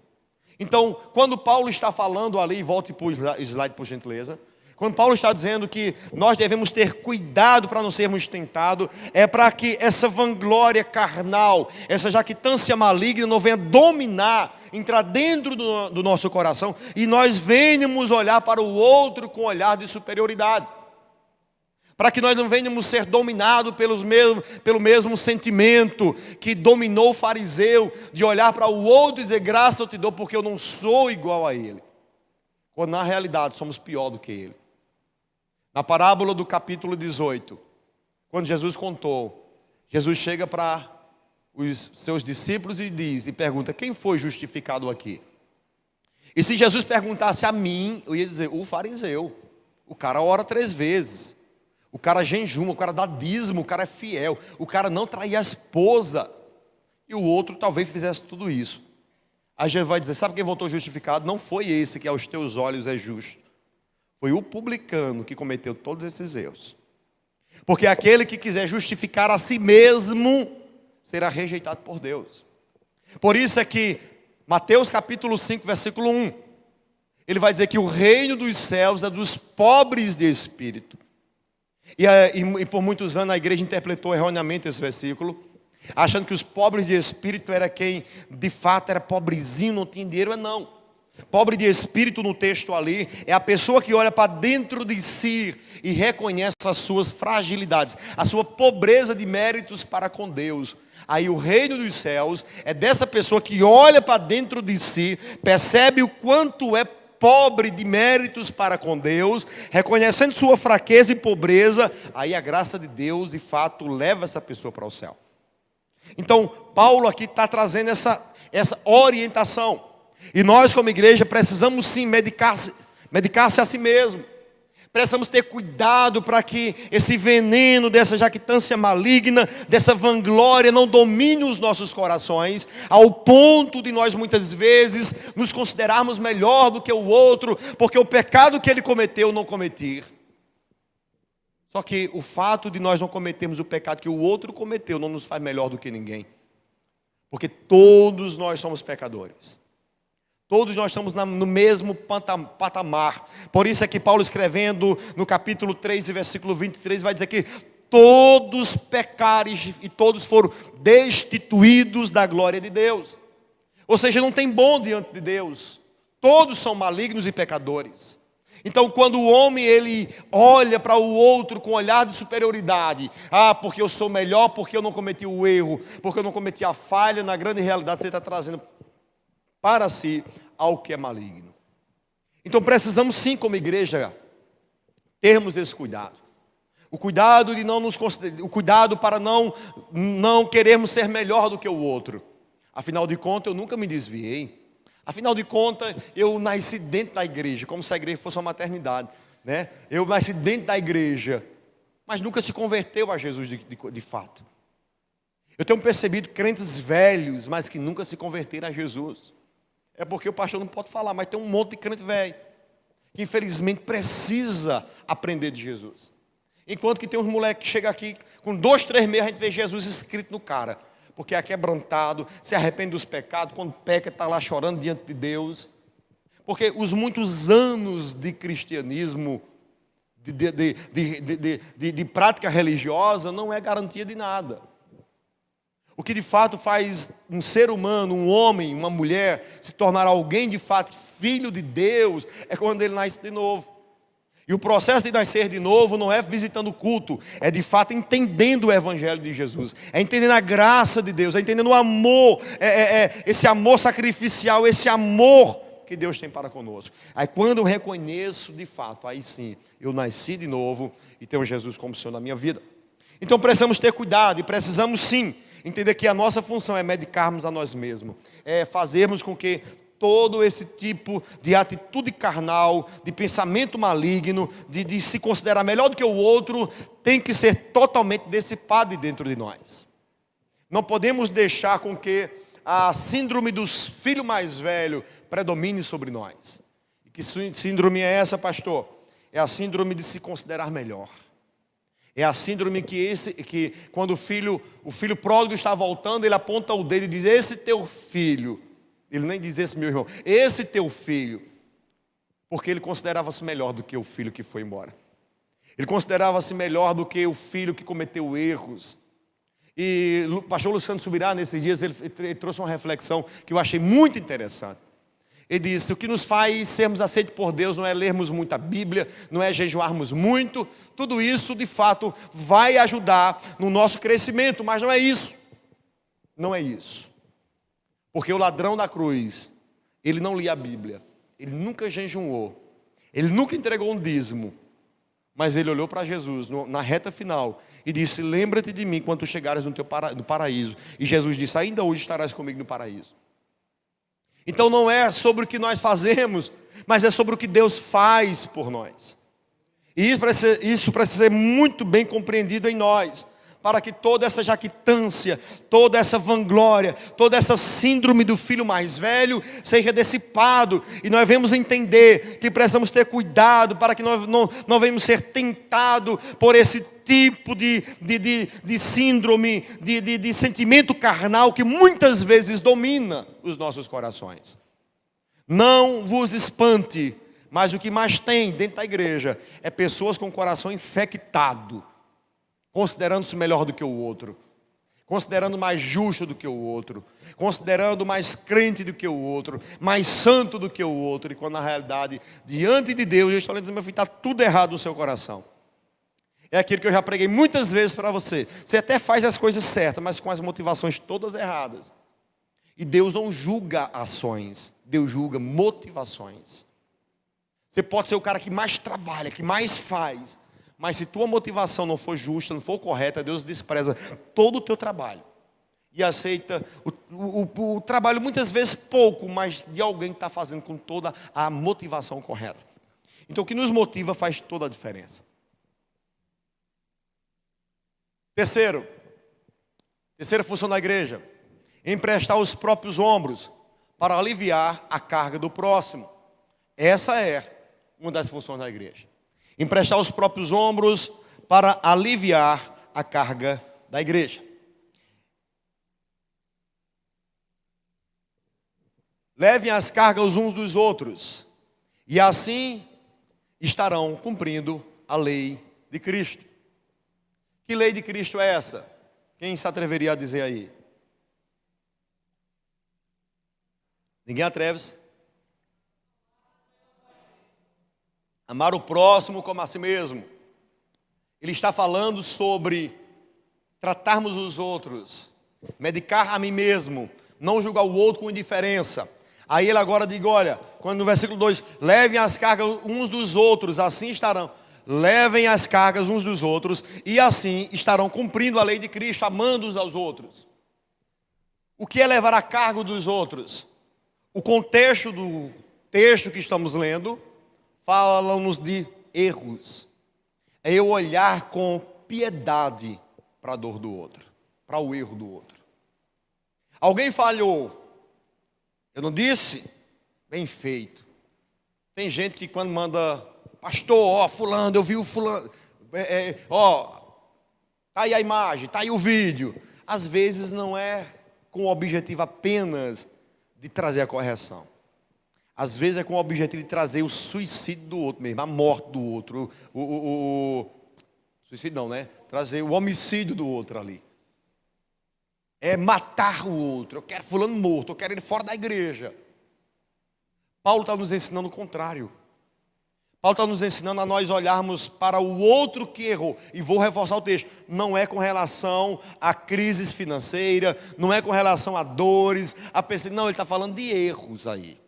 Então, quando Paulo está falando ali, volte para o slide por gentileza, quando Paulo está dizendo que nós devemos ter cuidado para não sermos tentados, é para que essa vanglória carnal, essa jactância maligna não venha dominar, entrar dentro do nosso coração e nós venhamos olhar para o outro com olhar de superioridade. Para que nós não venhamos ser dominados pelo mesmo sentimento que dominou o fariseu, de olhar para o outro e dizer: graça eu te dou porque eu não sou igual a ele. Quando na realidade somos pior do que ele. Na parábola do capítulo 18, quando Jesus contou, Jesus chega para os seus discípulos e pergunta: quem foi justificado aqui? E se Jesus perguntasse a mim, eu ia dizer: o fariseu. O cara ora 3 vezes. O cara jejuma, o cara dá dízimo, o cara é fiel, o cara não traía a esposa. E o outro talvez fizesse tudo isso. Aí Jesus vai dizer: sabe quem voltou justificado? Não foi esse que aos teus olhos é justo. Foi o publicano que cometeu todos esses erros. Porque aquele que quiser justificar a si mesmo será rejeitado por Deus. Por isso é que Mateus capítulo 5, versículo 1, ele vai dizer que o reino dos céus é dos pobres de espírito. E por muitos anos a igreja interpretou erroneamente esse versículo, achando que os pobres de espírito era quem de fato era pobrezinho, não tinha dinheiro. Não. Pobre de espírito no texto ali é a pessoa que olha para dentro de si e reconhece as suas fragilidades, a sua pobreza de méritos para com Deus. Aí o reino dos céus é dessa pessoa que olha para dentro de si, percebe o quanto é pobre de méritos para com Deus, reconhecendo sua fraqueza e pobreza, aí a graça de Deus de fato leva essa pessoa para o céu. Então Paulo aqui está trazendo essa orientação. E nós como igreja precisamos sim medicar-se a si mesmo. Precisamos ter cuidado para que esse veneno dessa jactância maligna, dessa vanglória não domine os nossos corações, ao ponto de nós muitas vezes nos considerarmos melhor do que o outro, porque o pecado que ele cometeu eu não cometi. Só que o fato de nós não cometermos o pecado que o outro cometeu não nos faz melhor do que ninguém. Porque todos nós somos pecadores. Todos nós estamos no mesmo patamar. Por isso é que Paulo, escrevendo no capítulo 3 e versículo 23, vai dizer que todos pecaram e todos foram destituídos da glória de Deus. Ou seja, não tem bom diante de Deus. Todos são malignos e pecadores. Então quando o homem ele olha para o outro com olhar de superioridade, porque eu sou melhor, porque eu não cometi o erro, porque eu não cometi a falha, na grande realidade você está trazendo para si algo que é maligno. Então precisamos sim como igreja termos esse cuidado. O cuidado de não nos o cuidado para não querermos ser melhor do que o outro. Afinal de contas eu nunca me desviei. Afinal de contas eu nasci dentro da igreja, como se a igreja fosse uma maternidade, né? Eu nasci dentro da igreja, mas nunca se converteu a Jesus de fato. Eu tenho percebido crentes velhos, mas que nunca se converteram a Jesus. É porque o pastor não pode falar, mas tem um monte de crente velho que infelizmente precisa aprender de Jesus. Enquanto que tem uns moleques que chegam aqui com 2, 3 meses, a gente vê Jesus escrito no cara, porque é quebrantado, se arrepende dos pecados, quando peca está lá chorando diante de Deus. Porque os muitos anos de cristianismo, de prática religiosa, não é garantia de nada. O que de fato faz um ser humano, um homem, uma mulher, se tornar alguém de fato filho de Deus, é quando ele nasce de novo. E o processo de nascer de novo não é visitando o culto, é de fato entendendo o Evangelho de Jesus, é entendendo a graça de Deus, é entendendo o amor, esse amor sacrificial, esse amor que Deus tem para conosco. Aí quando eu reconheço de fato, aí sim, eu nasci de novo e tenho Jesus como Senhor na minha vida. Então precisamos ter cuidado e precisamos sim entender que a nossa função é medicarmos a nós mesmos, é fazermos com que todo esse tipo de atitude carnal, de pensamento maligno, de se considerar melhor do que o outro, tem que ser totalmente dissipado de dentro de nós. Não podemos deixar com que a síndrome dos filhos mais velhos predomine sobre nós. E que síndrome é essa, pastor? É a síndrome de se considerar melhor. É a síndrome que quando o filho pródigo está voltando, ele aponta o dedo e diz: esse teu filho. Ele nem diz: esse meu irmão, esse teu filho. Porque ele considerava-se melhor do que o filho que foi embora. Ele considerava-se melhor do que o filho que cometeu erros. E o pastor Luciano Subirá, nesses dias, ele trouxe uma reflexão que eu achei muito interessante. Ele disse: o que nos faz sermos aceitos por Deus não é lermos muita Bíblia, não é jejuarmos muito. Tudo isso, de fato, vai ajudar no nosso crescimento, mas não é isso. Não é isso. Porque o ladrão da cruz, ele não lia a Bíblia, ele nunca jejuou, ele nunca entregou um dízimo, mas ele olhou para Jesus na reta final e disse: lembra-te de mim quando tu chegares no paraíso. E Jesus disse: ainda hoje estarás comigo no paraíso. Então não é sobre o que nós fazemos, mas é sobre o que Deus faz por nós. E isso precisa ser muito bem compreendido em nós, para que toda essa jactância, toda essa vanglória, toda essa síndrome do filho mais velho seja dissipado. E nós vamos entender que precisamos ter cuidado para que nós não venhamos ser tentados por esse tipo de síndrome, de sentimento carnal que muitas vezes domina os nossos corações. Não vos espante, mas o que mais tem dentro da igreja é pessoas com o coração infectado, considerando-se melhor do que o outro, considerando mais justo do que o outro, considerando mais crente do que o outro, mais santo do que o outro, e quando na realidade, diante de Deus, eu estou dizendo: meu filho, está tudo errado no seu coração. É aquilo que eu já preguei muitas vezes para você. Você até faz as coisas certas, mas com as motivações todas erradas. E Deus não julga ações, Deus julga motivações. Você pode ser o cara que mais trabalha, que mais faz, mas se tua motivação não for justa, não for correta, Deus despreza todo o teu trabalho. E aceita o trabalho muitas vezes pouco, mas de alguém que está fazendo com toda a motivação correta. Então o que nos motiva faz toda a diferença. Terceira função da igreja: emprestar os próprios ombros para aliviar a carga do próximo. Essa é uma das funções da igreja. Emprestar os próprios ombros para aliviar a carga da igreja. Levem as cargas uns dos outros, e assim estarão cumprindo a lei de Cristo. Que lei de Cristo é essa? Quem se atreveria a dizer aí? Ninguém atreve-se. Amar o próximo como a si mesmo. Ele está falando sobre tratarmos os outros, medicar a mim mesmo, não julgar o outro com indiferença. Aí ele agora diz: olha, quando no versículo 2, levem as cargas uns dos outros, assim estarão. Levem as cargas uns dos outros, e assim estarão cumprindo a lei de Cristo, amando uns aos outros. O que é levar a carga dos outros? O contexto do texto que estamos lendo fala-nos de erros. É eu olhar com piedade para a dor do outro, para o erro do outro. Alguém falhou, eu não disse? Bem feito. Tem gente que quando manda: pastor, fulano, eu vi o fulano, tá aí a imagem, tá aí o vídeo. Às vezes não é com o objetivo apenas de trazer a correção.
Às vezes é com o objetivo de trazer o suicídio do outro mesmo, a morte do outro, suicídio não, né? Trazer o homicídio do outro ali. É matar o outro. Eu quero fulano morto, eu quero ele fora da igreja. Paulo está nos ensinando o contrário. Paulo está nos ensinando a nós olharmos para o outro que errou. E vou reforçar o texto. Não é com relação a crises financeiras, não é com relação a dores, a pessoa. Não, ele está falando de erros aí.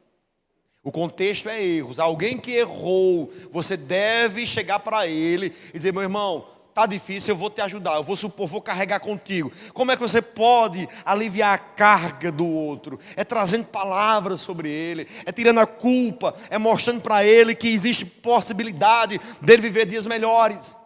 O contexto é erros. Alguém que errou, você deve chegar para ele e dizer: meu irmão, está difícil, eu vou te ajudar, eu vou carregar contigo. Como é que você pode aliviar a carga do outro? É trazendo palavras sobre ele, é tirando a culpa, é mostrando para ele que existe possibilidade dele viver dias melhores.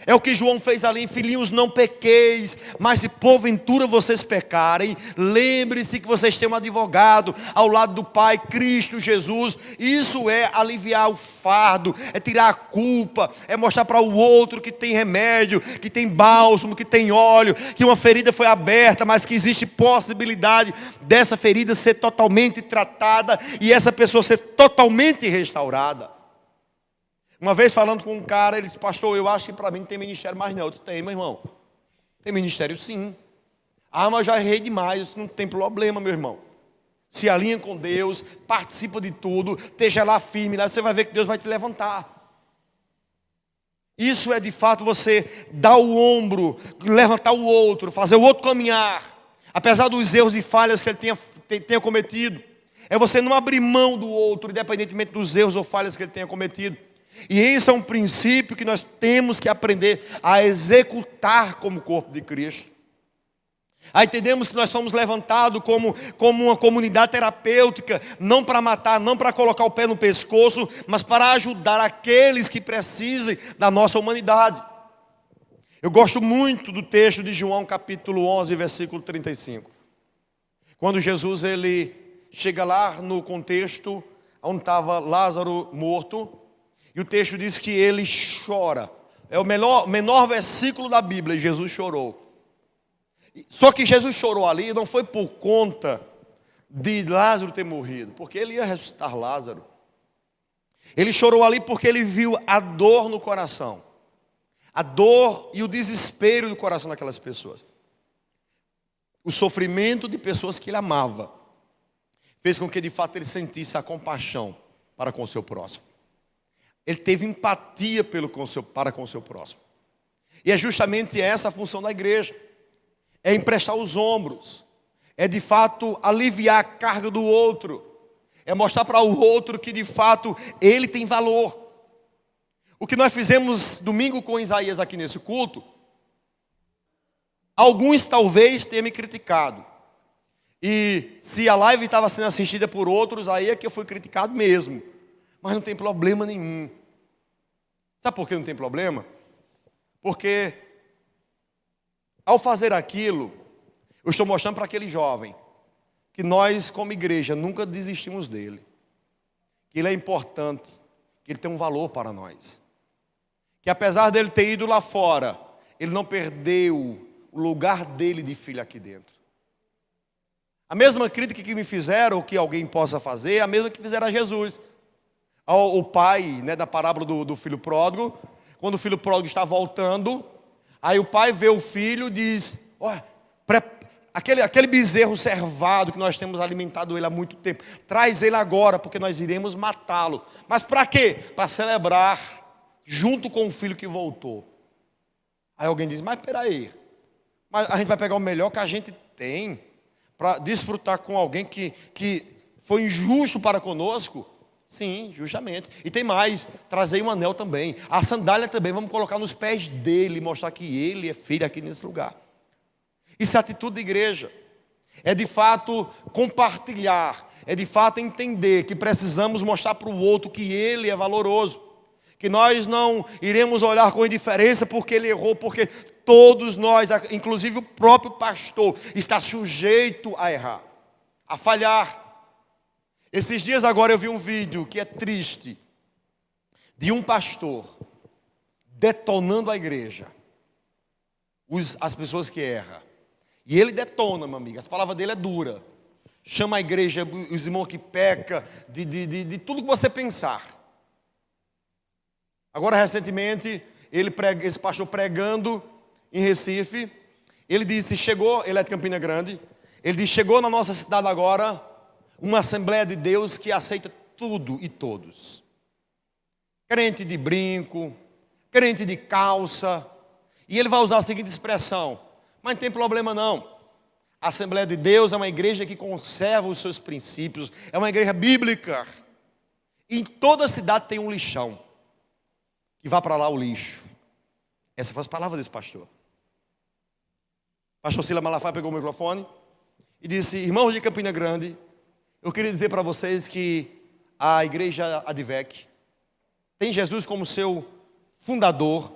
É o que João fez ali: filhinhos, não pequeis, mas se porventura vocês pecarem, lembre-se que vocês têm um advogado ao lado do Pai, Cristo Jesus. Isso é aliviar o fardo, é tirar a culpa, é mostrar para o outro que tem remédio, que tem bálsamo, que tem óleo, que uma ferida foi aberta, mas que existe possibilidade dessa ferida ser totalmente tratada e essa pessoa ser totalmente restaurada. Uma vez falando com um cara, ele disse: pastor, eu acho que para mim não tem ministério mais não. Eu disse: tem, meu irmão. Tem ministério sim. Ah, mas já errei demais. Eu disse: não tem problema, meu irmão. Se alinha com Deus, participa de tudo, esteja lá firme, lá você vai ver que Deus vai te levantar. Isso é de fato você dar o ombro, levantar o outro, fazer o outro caminhar, apesar dos erros e falhas que ele tenha cometido. É você não abrir mão do outro, independentemente dos erros ou falhas que ele tenha cometido. E isso é um princípio que nós temos que aprender a executar como corpo de Cristo. Aí entendemos que nós fomos levantados como uma comunidade terapêutica, não para matar, não para colocar o pé no pescoço, mas para ajudar aqueles que precisem da nossa humanidade. Eu gosto muito do texto de João capítulo 11, versículo 35. Quando Jesus ele chega lá no contexto onde estava Lázaro morto, e o texto diz que ele chora. É o menor versículo da Bíblia, e Jesus chorou. Só que Jesus chorou ali não foi por conta de Lázaro ter morrido, porque ele ia ressuscitar Lázaro. Ele chorou ali porque ele viu a dor no coração. A dor e o desespero do coração daquelas pessoas. O sofrimento de pessoas que ele amava fez com que de fato ele sentisse a compaixão para com o seu próximo. Ele teve empatia para com o seu próximo. E é justamente essa a função da igreja. É emprestar os ombros. É de fato aliviar a carga do outro. É mostrar para o outro que de fato ele tem valor. O que nós fizemos domingo com Isaías aqui nesse culto, alguns talvez tenham me criticado. E se a live estava sendo assistida por outros, aí é que eu fui criticado mesmo. Mas não tem problema nenhum. Sabe por que não tem problema? Porque ao fazer aquilo, eu estou mostrando para aquele jovem que nós, como igreja, nunca desistimos dele. Que ele é importante, que ele tem um valor para nós. Que apesar dele ter ido lá fora, ele não perdeu o lugar dele de filho aqui dentro. A mesma crítica que me fizeram, ou que alguém possa fazer, é a mesma que fizeram a Jesus. O pai, né, da parábola do filho pródigo, quando o filho pródigo está voltando, aí o pai vê o filho e diz: olha, aquele bezerro cervado que nós temos alimentado ele há muito tempo, traz ele agora, porque nós iremos matá-lo. Mas para quê? Para celebrar junto com o filho que voltou. Aí alguém diz: mas peraí, mas a gente vai pegar o melhor que a gente tem para desfrutar com alguém que foi injusto para conosco? Sim, justamente. E tem mais, trazei um anel também. A sandália também, vamos colocar nos pés dele, mostrar que ele é filho aqui nesse lugar. Isso é atitude de igreja. É de fato compartilhar. É de fato entender que precisamos mostrar para o outro que ele é valoroso. Que nós não iremos olhar com indiferença porque ele errou, porque todos nós, inclusive o próprio pastor, está sujeito a errar, a falhar. Esses dias agora eu vi um vídeo que é triste, de um pastor detonando a igreja, as pessoas que erram. E ele detona, meu amigo, as palavras dele é dura. chama a igreja, os irmãos que pecam, de tudo que você pensar. Agora, recentemente, esse pastor pregando em Recife, ele disse, ele é de Campina Grande, ele disse, chegou na nossa cidade agora uma Assembleia de Deus que aceita tudo e todos. Crente de brinco, crente de calça, e ele vai usar a seguinte expressão, mas não tem problema não. A Assembleia de Deus é uma igreja que conserva os seus princípios, é uma igreja bíblica. Em toda cidade tem um lixão, que vá para lá o lixo. Essa foi as palavras desse pastor. Pastor Sila Malafaia pegou o microfone e disse, irmãos de Campina Grande, eu queria dizer para vocês que a igreja Advec tem Jesus como seu fundador,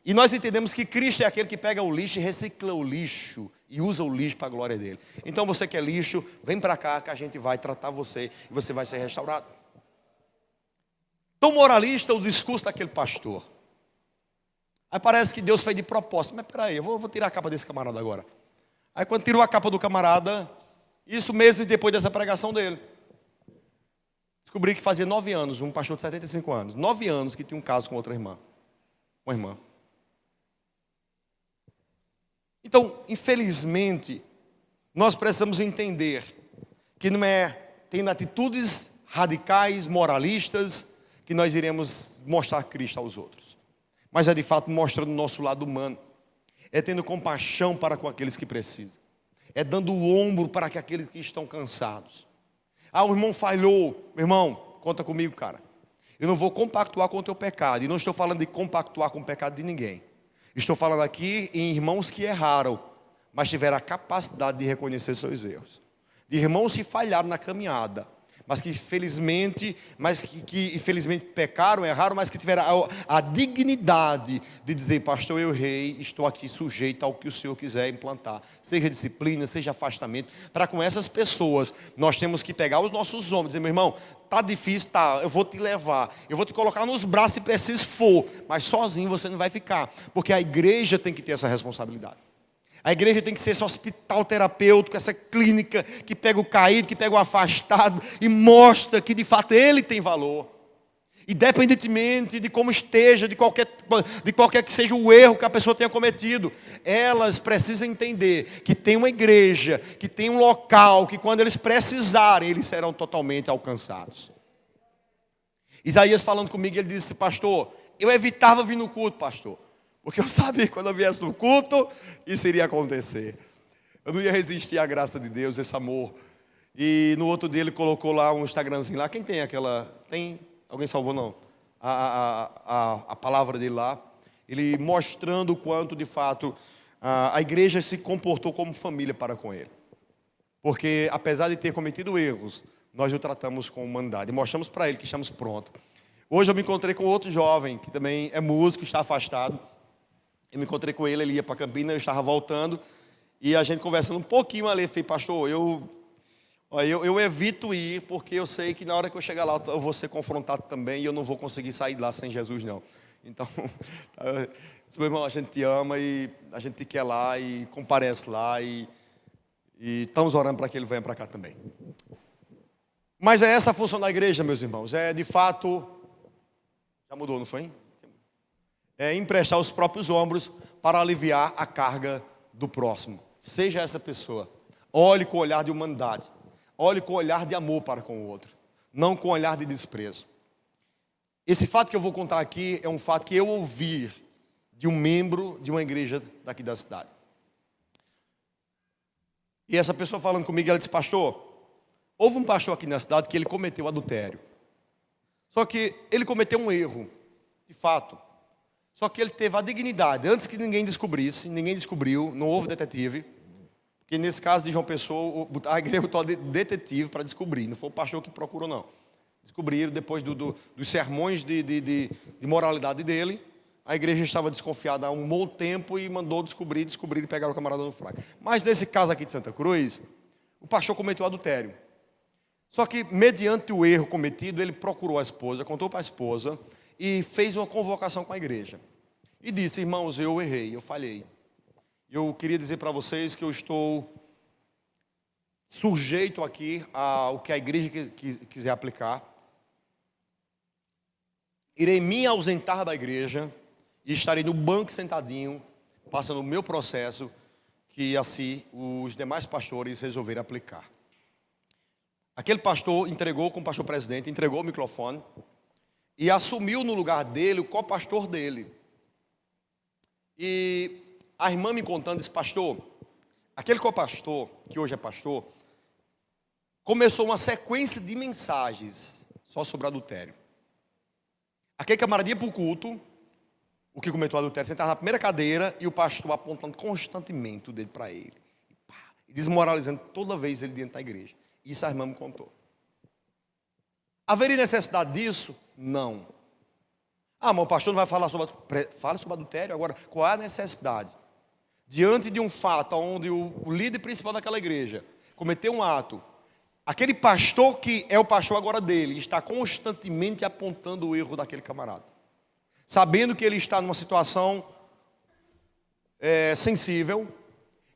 e nós entendemos que Cristo é aquele que pega o lixo e recicla o lixo, e usa o lixo para a glória dele. Então você que é lixo, vem para cá que a gente vai tratar você, e você vai ser restaurado. Tão moralista o discurso daquele pastor. Aí parece que Deus fez de propósito. Mas peraí, eu vou tirar a capa desse camarada agora. Aí quando tirou a capa do camarada, isso meses depois dessa pregação dele, descobri que fazia 9 anos, um pastor de 75 anos, 9 anos que tinha um caso com outra irmã. Uma irmã. Então, infelizmente, nós precisamos entender que não é tendo atitudes radicais, moralistas, que nós iremos mostrar Cristo aos outros. Mas é de fato mostrando o nosso lado humano. É tendo compaixão para com aqueles que precisam. É dando o ombro para aqueles que estão cansados. Ah, o irmão falhou. Meu irmão, conta comigo, cara. Eu não vou compactuar com o teu pecado. E não estou falando de compactuar com o pecado de ninguém. Estou falando aqui em irmãos que erraram, mas tiveram a capacidade de reconhecer seus erros. De irmãos que falharam na caminhada, mas que infelizmente pecaram, erraram, mas que tiveram a dignidade de dizer, pastor, eu errei, estou aqui sujeito ao que o Senhor quiser implantar. Seja disciplina, seja afastamento. Para com essas pessoas, nós temos que pegar os nossos ombros e dizer, meu irmão, tá difícil, tá, eu vou te levar, eu vou te colocar nos braços se preciso for, mas sozinho você não vai ficar, porque a igreja tem que ter essa responsabilidade. A igreja tem que ser esse hospital terapêutico, essa clínica que pega o caído, que pega o afastado e mostra que de fato ele tem valor. Independentemente de como esteja, de qualquer que seja o erro que a pessoa tenha cometido, elas precisam entender que tem uma igreja, que tem um local, que quando eles precisarem, eles serão totalmente alcançados. Isaías falando comigo, ele disse, pastor, eu evitava vir no culto, pastor. Porque eu sabia que quando eu viesse no culto, isso iria acontecer. Eu não ia resistir à graça de Deus, esse amor. E no outro dia ele colocou lá um Instagramzinho lá. Quem tem aquela... Tem? Alguém salvou não? A palavra dele lá. Ele mostrando o quanto de fato a igreja se comportou como família para com ele. Porque apesar de ter cometido erros, nós o tratamos com humanidade. E mostramos para ele que estamos prontos. Hoje eu me encontrei com outro jovem, que também é músico, está afastado. Eu me encontrei com ele, ele ia para Campinas, eu estava voltando, e a gente conversando um pouquinho ali, eu falei, pastor, eu evito ir, porque eu sei que na hora que eu chegar lá, eu vou ser confrontado também, e eu não vou conseguir sair de lá sem Jesus, não. Então, meu irmão, a gente te ama, e a gente te quer lá, e comparece lá, e estamos orando para que ele venha para cá também. Mas é essa a função da igreja, meus irmãos, é de fato, já mudou, não foi? É emprestar os próprios ombros para aliviar a carga do próximo. Seja essa pessoa. Olhe com olhar de humanidade. Olhe com olhar de amor para com o outro. Não com olhar de desprezo. Esse fato que eu vou contar aqui é um fato que eu ouvi de um membro de uma igreja daqui da cidade. E essa pessoa falando comigo, ela disse, pastor, houve um pastor aqui na cidade que ele cometeu adultério. Só que ele cometeu um erro, de fato. Só que ele teve a dignidade, antes que ninguém descobrisse, ninguém descobriu, não houve detetive, porque nesse caso de João Pessoa, a igreja botou detetive para descobrir, não foi o pastor que procurou não. Descobriram depois dos sermões de moralidade dele, a igreja estava desconfiada há um bom tempo e mandou descobrir e pegaram o camarada no flagra. Mas nesse caso aqui de Santa Cruz, o pastor cometeu adultério. Só que mediante o erro cometido, ele procurou a esposa, contou para a esposa, e fez uma convocação com a igreja. E disse, irmãos, eu errei, eu falhei. Eu queria dizer para vocês que eu estou sujeito aqui ao que a igreja quiser aplicar. Irei me ausentar da igreja e estarei no banco sentadinho, passando o meu processo, que assim os demais pastores resolveram aplicar. Aquele pastor entregou, como pastor presidente, entregou o microfone e assumiu no lugar dele o co-pastor dele. E a irmã me contando disse: pastor, aquele co-pastor, que hoje é pastor, começou uma sequência de mensagens só sobre adultério. Aquele camarada ia para o culto, o que comentou adultério, sentava na primeira cadeira e o pastor apontando constantemente o dedo para ele. E desmoralizando toda vez ele dentro da igreja. Isso a irmã me contou. Haveria necessidade disso? Não. Ah, mas o pastor não vai falar sobre... Fala sobre adultério. Agora, qual é a necessidade? Diante de um fato onde o líder principal daquela igreja cometeu um ato, aquele pastor que é o pastor agora dele, está constantemente apontando o erro daquele camarada. Sabendo que ele está numa situação sensível,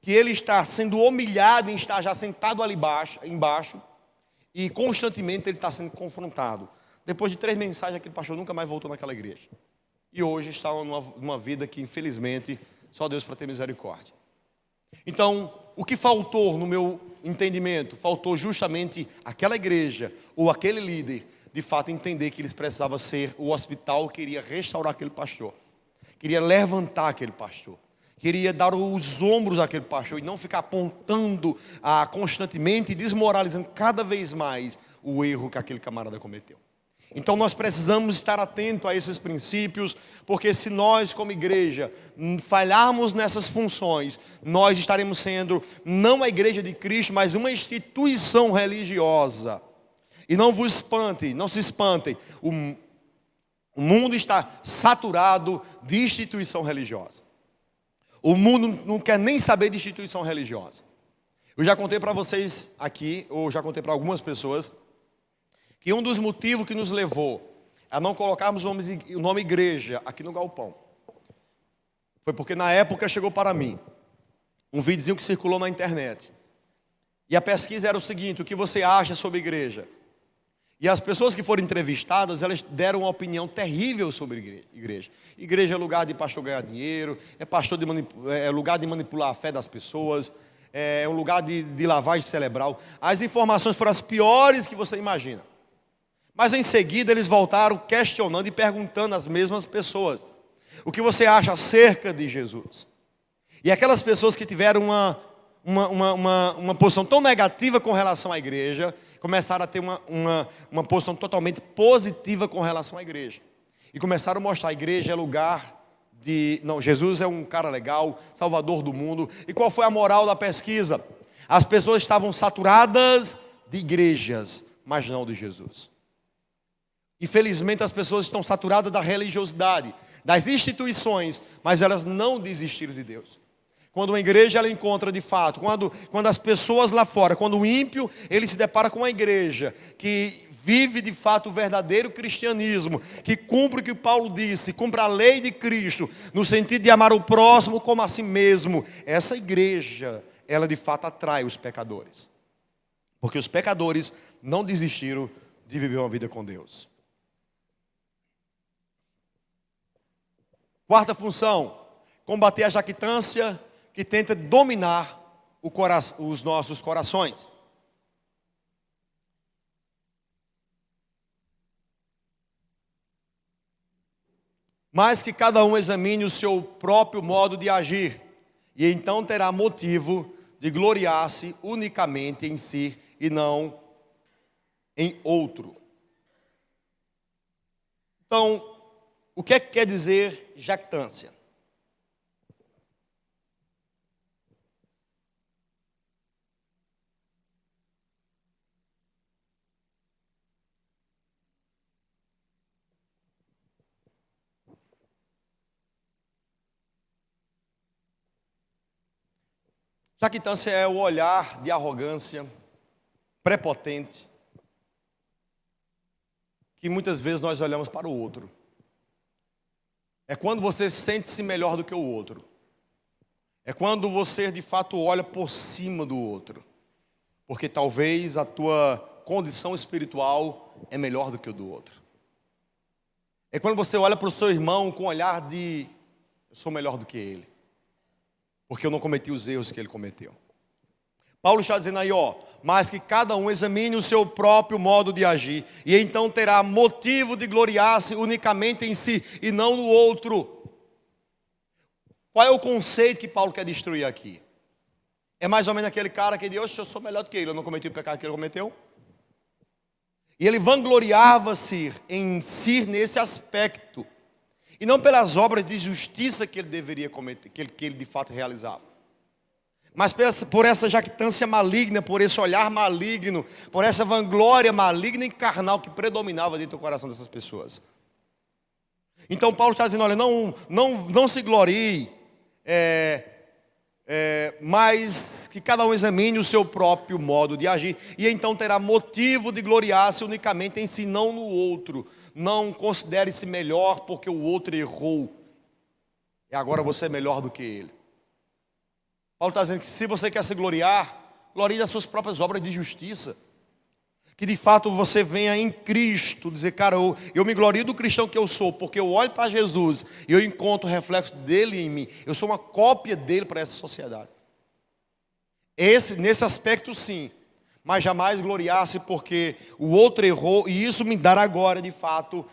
que ele está sendo humilhado em estar já sentado ali embaixo, e constantemente ele está sendo confrontado. Depois de 3 mensagens, aquele pastor nunca mais voltou naquela igreja. E hoje está numa vida que, infelizmente, só Deus para ter misericórdia. Então, o que faltou no meu entendimento? Faltou justamente aquela igreja, ou aquele líder, de fato entender que eles precisavam ser o hospital que iria restaurar aquele pastor. Queria levantar aquele pastor. Queria dar os ombros àquele pastor e não ficar apontando constantemente e desmoralizando cada vez mais o erro que aquele camarada cometeu. Então nós precisamos estar atentos a esses princípios, porque se nós como igreja falharmos nessas funções, nós estaremos sendo não a igreja de Cristo, mas uma instituição religiosa. E não vos espantem, não se espantem, o mundo está saturado de instituição religiosa. O mundo não quer nem saber de instituição religiosa. Eu já contei para vocês aqui, ou já contei para algumas pessoas, que um dos motivos que nos levou a não colocarmos o nome igreja aqui no galpão foi porque na época chegou para mim um videozinho que circulou na internet. E a pesquisa era o seguinte: o que você acha sobre igreja? E as pessoas que foram entrevistadas, elas deram uma opinião terrível sobre igreja. Igreja é lugar de pastor ganhar dinheiro, é lugar de manipular a fé das pessoas, é um lugar de lavagem cerebral. As informações foram as piores que você imagina. Mas em seguida eles voltaram questionando e perguntando às mesmas pessoas: o que você acha acerca de Jesus? E aquelas pessoas que tiveram uma posição tão negativa com relação à igreja, começaram a ter uma posição totalmente positiva com relação à igreja. E começaram a mostrar: a igreja é lugar de... Não, Jesus é um cara legal, salvador do mundo. E qual foi a moral da pesquisa? As pessoas estavam saturadas de igrejas, mas não de Jesus. Infelizmente as pessoas estão saturadas da religiosidade, das instituições, mas elas não desistiram de Deus. Quando uma igreja ela encontra de fato, quando as pessoas lá fora, quando o ímpio ele se depara com uma igreja que vive de fato o verdadeiro cristianismo, que cumpre o que Paulo disse, cumpre a lei de Cristo, no sentido de amar o próximo como a si mesmo, essa igreja, ela de fato atrai os pecadores. Porque os pecadores não desistiram de viver uma vida com Deus. Quarta função: combater a jactância que tenta dominar os nossos corações. Mas que cada um examine o seu próprio modo de agir, e então terá motivo de gloriar-se unicamente em si e não em outro. Então, o que é que quer dizer jactância? Jactância é o olhar de arrogância prepotente que muitas vezes nós olhamos para o outro. É quando você sente-se melhor do que o outro. É quando você de fato olha por cima do outro. Porque talvez a tua condição espiritual é melhor do que o do outro. É quando você olha para o seu irmão com o olhar de: eu sou melhor do que ele, porque eu não cometi os erros que ele cometeu. Paulo está dizendo aí, mas que cada um examine o seu próprio modo de agir, e então terá motivo de gloriar-se unicamente em si e não no outro. Qual é o conceito que Paulo quer destruir aqui? É mais ou menos aquele cara que diz: eu sou melhor do que ele, eu não cometi o pecado que ele cometeu. E ele vangloriava-se em si nesse aspecto, e não pelas obras de justiça que ele deveria cometer, que ele de fato realizava, mas por essa jactância maligna, por esse olhar maligno, por essa vanglória maligna e carnal que predominava dentro do coração dessas pessoas. Então Paulo está dizendo: olha, não se glorie, mas que cada um examine o seu próprio modo de agir, e então terá motivo de gloriar-se unicamente em si, não no outro. Não considere-se melhor porque o outro errou, e agora você é melhor do que ele. Paulo está dizendo que se você quer se gloriar, glorie das suas próprias obras de justiça. Que de fato você venha em Cristo dizer: cara, eu me glorio do cristão que eu sou, porque eu olho para Jesus e eu encontro o reflexo dele em mim. Eu sou uma cópia dele para essa sociedade. Nesse aspecto sim, mas jamais gloriar-se porque o outro errou, e isso me dará agora de fato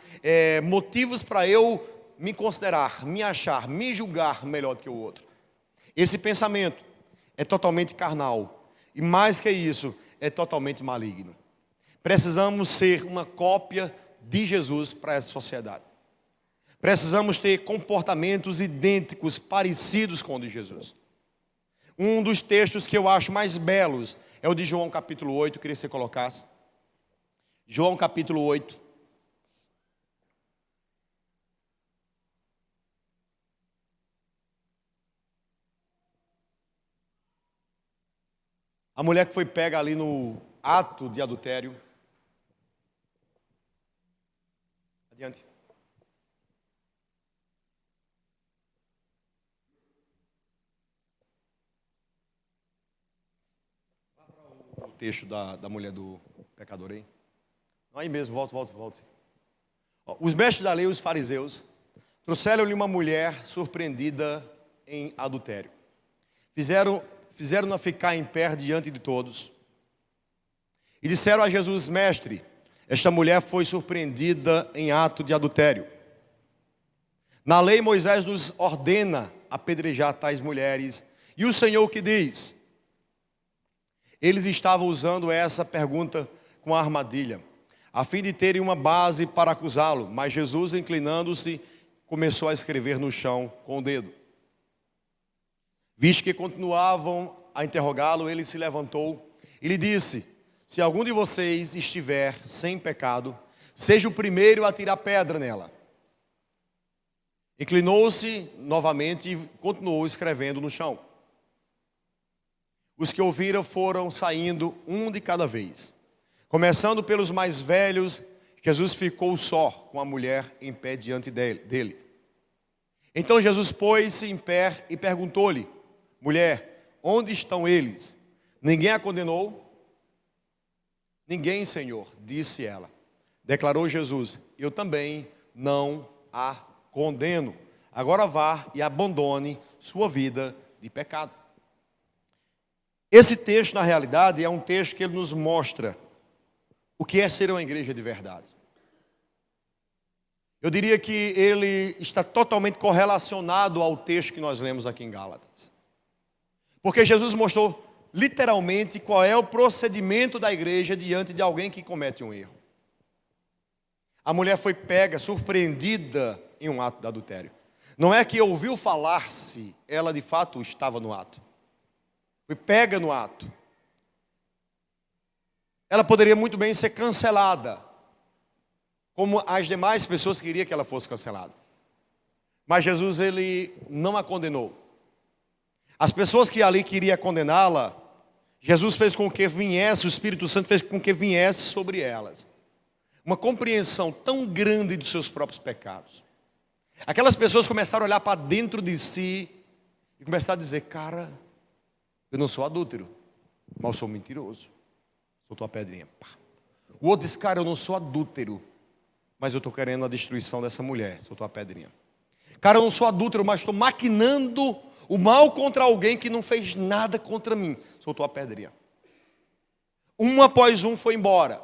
motivos para eu me considerar, me achar, me julgar melhor do que o outro. Esse pensamento é totalmente carnal, e mais que isso, é totalmente maligno. Precisamos ser uma cópia de Jesus para essa sociedade. Precisamos ter comportamentos idênticos, parecidos com o de Jesus. Um dos textos que eu acho mais belos é o de João capítulo 8, eu queria que você colocasse. João capítulo 8. A mulher que foi pega ali no ato de adultério. Adiante. O texto da mulher do pecador aí. Aí mesmo, volta. Os mestres da lei, os fariseus, trouxeram-lhe uma mulher surpreendida em adultério. Fizeram-na ficar em pé diante de todos. E disseram a Jesus: mestre, esta mulher foi surpreendida em ato de adultério. Na lei Moisés nos ordena apedrejar tais mulheres. E o Senhor o que diz? Eles estavam usando essa pergunta com armadilha, a fim de terem uma base para acusá-lo. Mas Jesus, inclinando-se, começou a escrever no chão com o dedo. Visto que continuavam a interrogá-lo, ele se levantou e lhe disse: se algum de vocês estiver sem pecado, seja o primeiro a tirar pedra nela. Inclinou-se novamente e continuou escrevendo no chão. Os que ouviram foram saindo um de cada vez. Começando pelos mais velhos, Jesus ficou só com a mulher em pé diante dele. Então Jesus pôs-se em pé e perguntou-lhe: mulher, onde estão eles? Ninguém a condenou? Ninguém, Senhor, disse ela. Declarou Jesus: eu também não a condeno. Agora vá e abandone sua vida de pecado. Esse texto, na realidade, é um texto que ele nos mostra o que é ser uma igreja de verdade. Eu diria que ele está totalmente correlacionado ao texto que nós lemos aqui em Gálatas. Porque Jesus mostrou literalmente qual é o procedimento da igreja diante de alguém que comete um erro. A mulher foi pega, surpreendida em um ato de adultério. Não é que ouviu falar-se, ela de fato estava no ato. Foi pega no ato. Ela poderia muito bem ser cancelada, como as demais pessoas queriam que ela fosse cancelada. Mas Jesus, ele não a condenou. As pessoas que ali queriam condená-la, Jesus fez com que viesse, o Espírito Santo fez com que viesse sobre elas uma compreensão tão grande dos seus próprios pecados. Aquelas pessoas começaram a olhar para dentro de si e começaram a dizer: cara, eu não sou adúltero, mas eu sou mentiroso. Soltou a pedrinha. Pá. O outro disse, cara, eu não sou adúltero, mas eu estou querendo a destruição dessa mulher. Soltou a pedrinha. Cara, eu não sou adúltero, mas estou maquinando o mal contra alguém que não fez nada contra mim. Soltou a pedrinha. Um após um foi embora.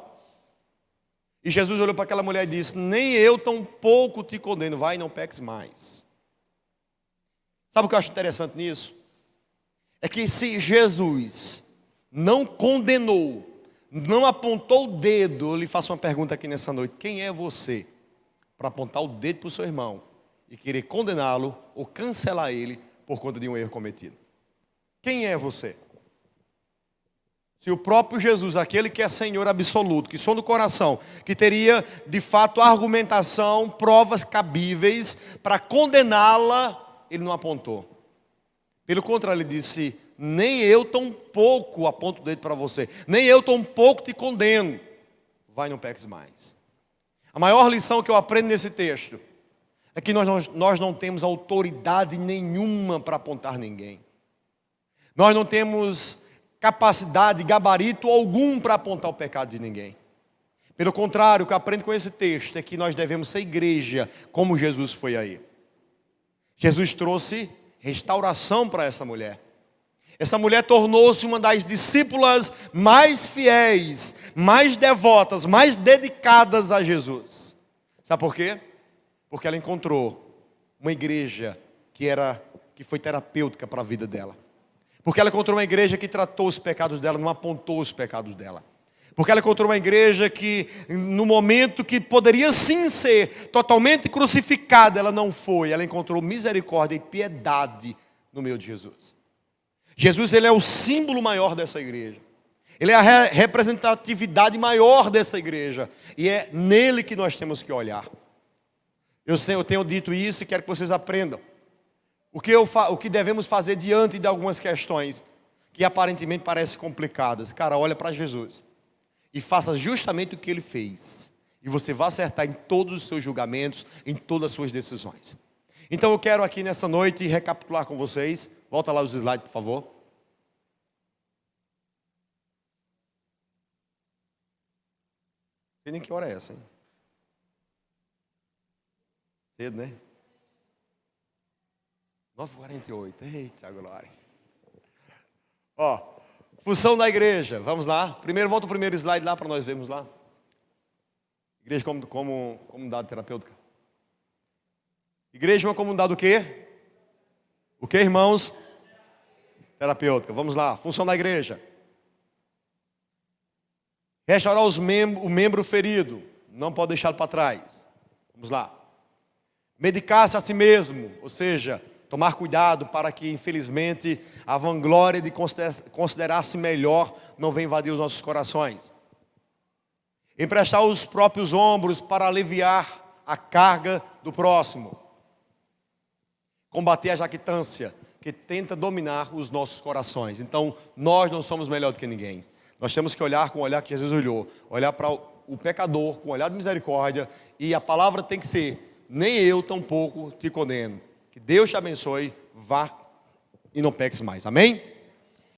E Jesus olhou para aquela mulher e disse, nem eu tampouco te condeno, vai e não peques mais. Sabe o que eu acho interessante nisso? É que se Jesus não condenou, não apontou o dedo, eu lhe faço uma pergunta aqui nessa noite, quem é você para apontar o dedo para o seu irmão e querer condená-lo ou cancelar ele por conta de um erro cometido? Quem é você? Se o próprio Jesus, aquele que é Senhor absoluto, que sonda o coração, que teria de fato argumentação, provas cabíveis para condená-la, ele não apontou. Pelo contrário, ele disse, nem eu tampouco aponto o dedo para você, nem eu tampouco te condeno, vai, não peques mais. A maior lição que eu aprendo nesse texto é que nós não temos autoridade nenhuma para apontar ninguém. Nós não temos capacidade, gabarito algum para apontar o pecado de ninguém. Pelo contrário, o que eu aprendo com esse texto é que nós devemos ser igreja como Jesus foi aí. Jesus trouxe restauração para essa mulher. Essa mulher tornou-se uma das discípulas mais fiéis, mais devotas, mais dedicadas a Jesus. Sabe por quê? Porque ela encontrou uma igreja que foi terapêutica para a vida dela. Porque ela encontrou uma igreja que tratou os pecados dela, não apontou os pecados dela. Porque ela encontrou uma igreja que, no momento que poderia sim ser totalmente crucificada, ela não foi. Ela encontrou misericórdia e piedade no meio de Jesus. Jesus, ele é o símbolo maior dessa igreja. Ele é a representatividade maior dessa igreja. E é nele que nós temos que olhar. Eu tenho dito isso e quero que vocês aprendam. O que devemos fazer diante de algumas questões que aparentemente parecem complicadas. Cara, olha para Jesus e faça justamente o que ele fez. E você vai acertar em todos os seus julgamentos, em todas as suas decisões. Então eu quero aqui nessa noite recapitular com vocês. Volta lá os slides, por favor. Não sei nem que hora é essa, hein? Cedo, né? 9h48. Eita, glória. Ó, função da igreja. Vamos lá. Volta o primeiro slide lá para nós vermos lá. Igreja como comunidade terapêutica. Igreja é uma comunidade o quê? O quê, irmãos? Terapêutica. Vamos lá. Função da igreja. Restaurar o membro ferido. Não pode deixá-lo para trás. Vamos lá. Medicar-se a si mesmo. Ou seja, tomar cuidado para que, infelizmente, a vanglória de considerar-se melhor não venha invadir os nossos corações. Emprestar os próprios ombros para aliviar a carga do próximo. Combater a jactância que tenta dominar os nossos corações. Então, nós não somos melhor do que ninguém. Nós temos que olhar com o olhar que Jesus olhou. Olhar para o pecador com o olhar de misericórdia. E a palavra tem que ser, nem eu tampouco te condeno. Que Deus te abençoe, vá e não peques mais. Amém?